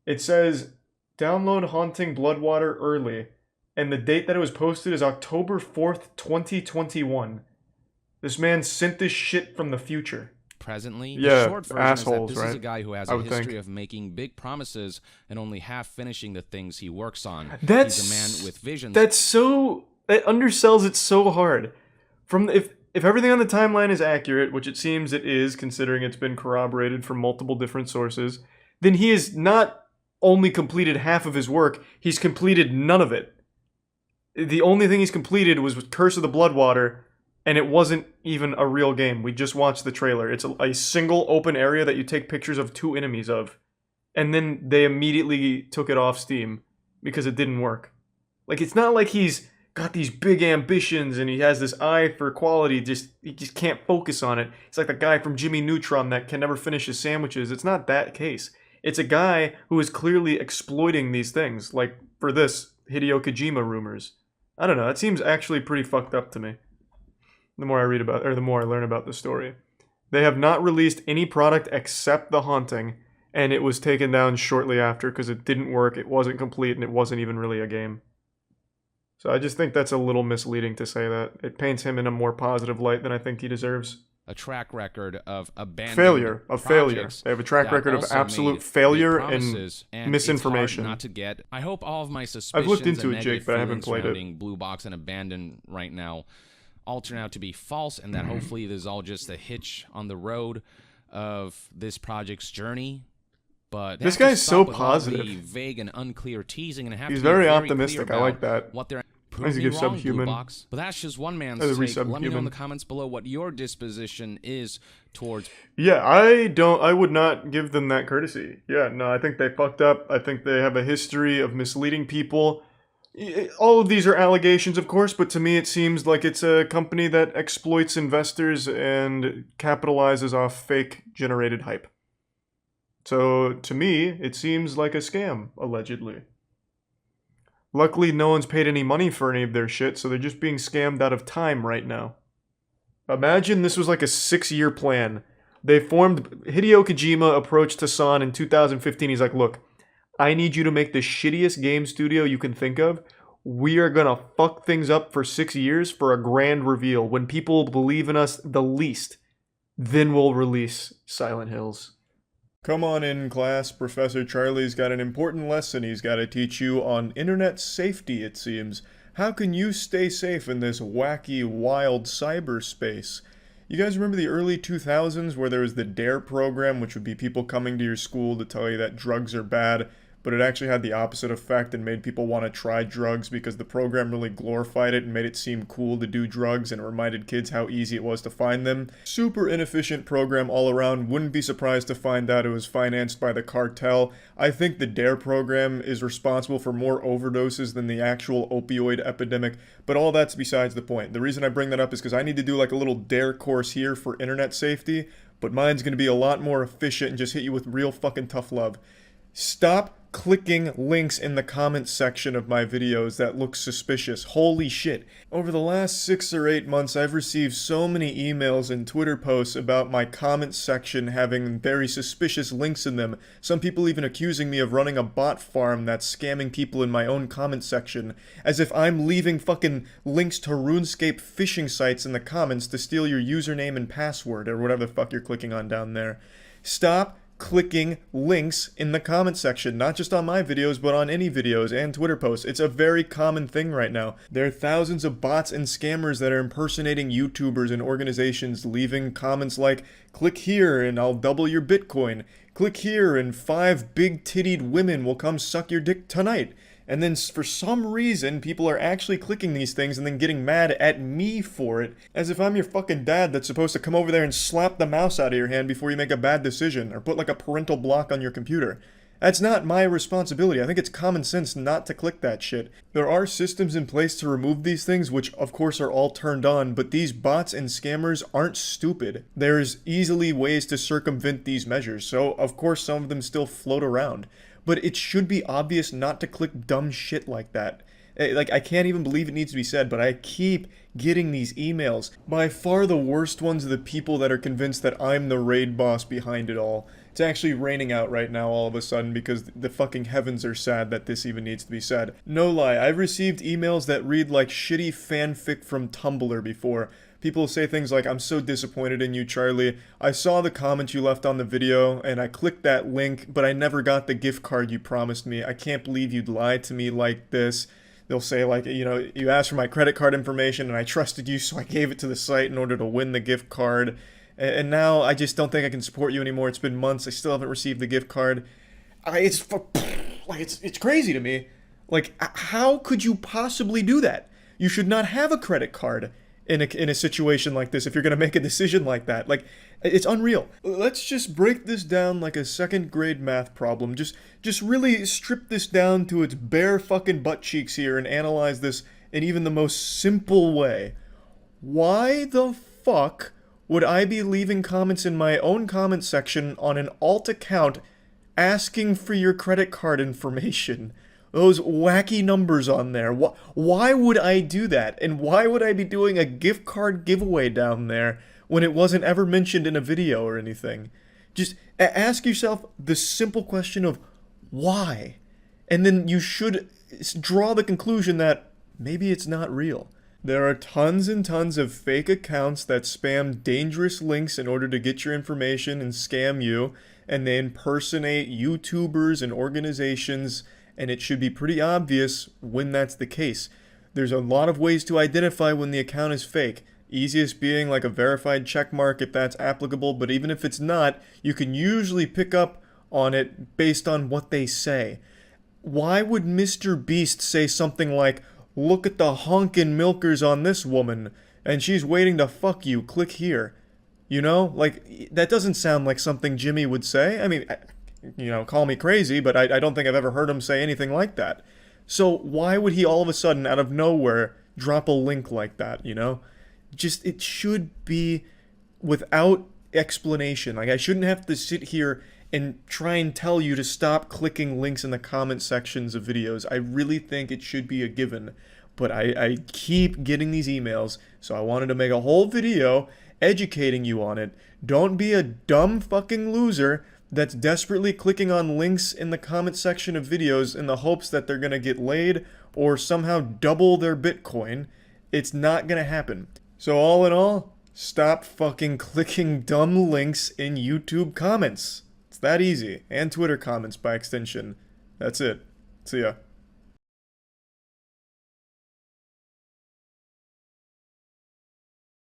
it says, download Haunting Bloodwater early, and the date that it was posted is October 4th, 2021. This man sent this shit from the future. Presently, yeah, the short version assholes, is that this right? is a guy who has a history of making big promises and only half finishing the things he works on. He's a man with visions. That undersells it so hard. If everything on the timeline is accurate, which it seems it is, considering it's been corroborated from multiple different sources, then he has not only completed half of his work, he's completed none of it. The only thing he's completed was Curse of the Bloodwater, and it wasn't even a real game. We just watched the trailer. It's a single open area that you take pictures of 2 enemies of, and then they immediately took it off Steam because it didn't work. Like, it's not like he's got these big ambitions and he has this eye for quality, he just can't focus on it. It's like the guy from Jimmy Neutron that can never finish his sandwiches. It's not that case. It's a guy who is clearly exploiting these things, like for this Hideo Kojima rumors. I don't know, it seems actually pretty fucked up to me. The more I read about, or the more I learn about the story. They have not released any product except The Haunting, and it was taken down shortly after because it didn't work, it wasn't complete, and it wasn't even really a game. So I just think that's a little misleading to say that. It paints him in a more positive light than I think he deserves. A track record of abandoned failure. projects They have a track record of absolute failure and misinformation. Not to get. I hope all of my suspicions I've looked into and it, Jake, but I haven't played it. Blue Box and Abandon right now all turn out to be false, and that hopefully this is all just a hitch on the road of this project's journey. But this guy's so positive. Vague and unclear teasing, and he's very optimistic. I like that. What they're He's a good subhuman. But that's just one man's take. Let me know in the comments below what your disposition is towards. Yeah, I would not give them that courtesy. Yeah, no, I think they fucked up. I think they have a history of misleading people. All of these are allegations, of course, but to me it seems like it's a company that exploits investors and capitalizes off fake generated hype. So, to me, it seems like a scam, allegedly. Luckily, no one's paid any money for any of their shit, so they're just being scammed out of time right now. Imagine this was like a 6-year plan. Hideo Kojima approached Hassan in 2015. He's like, look, I need you to make the shittiest game studio you can think of. We are gonna fuck things up for 6 years for a grand reveal. When people believe in us the least, then we'll release Silent Hills. Come on in, class. Professor Charlie's got an important lesson he's got to teach you on internet safety, it seems. How can you stay safe in this wacky, wild cyberspace? You guys remember the early 2000s where there was the DARE program, which would be people coming to your school to tell you that drugs are bad, but it actually had the opposite effect and made people want to try drugs because the program really glorified it and made it seem cool to do drugs, and it reminded kids how easy it was to find them. Super inefficient program all around. Wouldn't be surprised to find out it was financed by the cartel. I think the DARE program is responsible for more overdoses than the actual opioid epidemic, but all that's besides the point. The reason I bring that up is because I need to do like a little DARE course here for internet safety, but mine's going to be a lot more efficient and just hit you with real fucking tough love. Stop clicking links in the comments section of my videos that look suspicious. Holy shit. Over the last 6 or 8 months, I've received so many emails and Twitter posts about my comments section having very suspicious links in them. Some people even accusing me of running a bot farm that's scamming people in my own comment section, as if I'm leaving fucking links to RuneScape phishing sites in the comments to steal your username and password, or whatever the fuck you're clicking on down there. Stop clicking links in the comment section, not just on my videos, but on any videos and Twitter posts. It's a very common thing right now. There are thousands of bots and scammers that are impersonating YouTubers and organizations, leaving comments like, click here and I'll double your Bitcoin. Click here and 5 big-tittied women will come suck your dick tonight. And then for some reason, people are actually clicking these things and then getting mad at me for it, as if I'm your fucking dad that's supposed to come over there and slap the mouse out of your hand before you make a bad decision, or put like a parental block on your computer. That's not my responsibility. I think it's common sense not to click that shit. There are systems in place to remove these things, which of course are all turned on, but these bots and scammers aren't stupid. There's easily ways to circumvent these measures, so of course some of them still float around. But it should be obvious not to click dumb shit like that. Like, I can't even believe it needs to be said, but I keep getting these emails. By far the worst ones are the people that are convinced that I'm the raid boss behind it all. It's actually raining out right now all of a sudden because the fucking heavens are sad that this even needs to be said. No lie, I've received emails that read like shitty fanfic from Tumblr before. People say things like, I'm so disappointed in you, Charlie. I saw the comment you left on the video, and I clicked that link, but I never got the gift card you promised me. I can't believe you'd lie to me like this. They'll say, like, you know, you asked for my credit card information, and I trusted you, so I gave it to the site in order to win the gift card. And now I just don't think I can support you anymore. It's been months. I still haven't received the gift card. It's crazy to me. Like, how could you possibly do that? You should not have a credit card in a situation like this if you're going to make a decision like that. Like, it's unreal. Let's just break this down like a second grade math problem. Just really strip this down to its bare fucking butt cheeks here and analyze this in even the most simple way. Why the fuck would I be leaving comments in my own comment section on an alt account asking for your credit card information? Those wacky numbers on there. Why would I do that? And why would I be doing a gift card giveaway down there when it wasn't ever mentioned in a video or anything? Just ask yourself the simple question of why? And then you should draw the conclusion that maybe it's not real. There are tons and tons of fake accounts that spam dangerous links in order to get your information and scam you, and they impersonate YouTubers and organizations, and it should be pretty obvious when that's the case. There's a lot of ways to identify when the account is fake. Easiest being like a verified checkmark if that's applicable, but even if it's not, you can usually pick up on it based on what they say. Why would Mr. Beast say something like, look at the honkin' milkers on this woman, and she's waiting to fuck you, click here? You know, like, that doesn't sound like something Jimmy would say. I mean, you know, call me crazy, but I don't think I've ever heard him say anything like that. So why would he all of a sudden, out of nowhere, drop a link like that, you know? Just, it should be without explanation. Like, I shouldn't have to sit here and try and tell you to stop clicking links in the comment sections of videos. I really think it should be a given. But I keep getting these emails, so I wanted to make a whole video educating you on it. Don't be a dumb fucking loser that's desperately clicking on links in the comment section of videos in the hopes that they're going to get laid or somehow double their Bitcoin. It's not going to happen. So all in all, stop fucking clicking dumb links in YouTube comments. It's that easy. And Twitter comments by extension. That's it. See ya.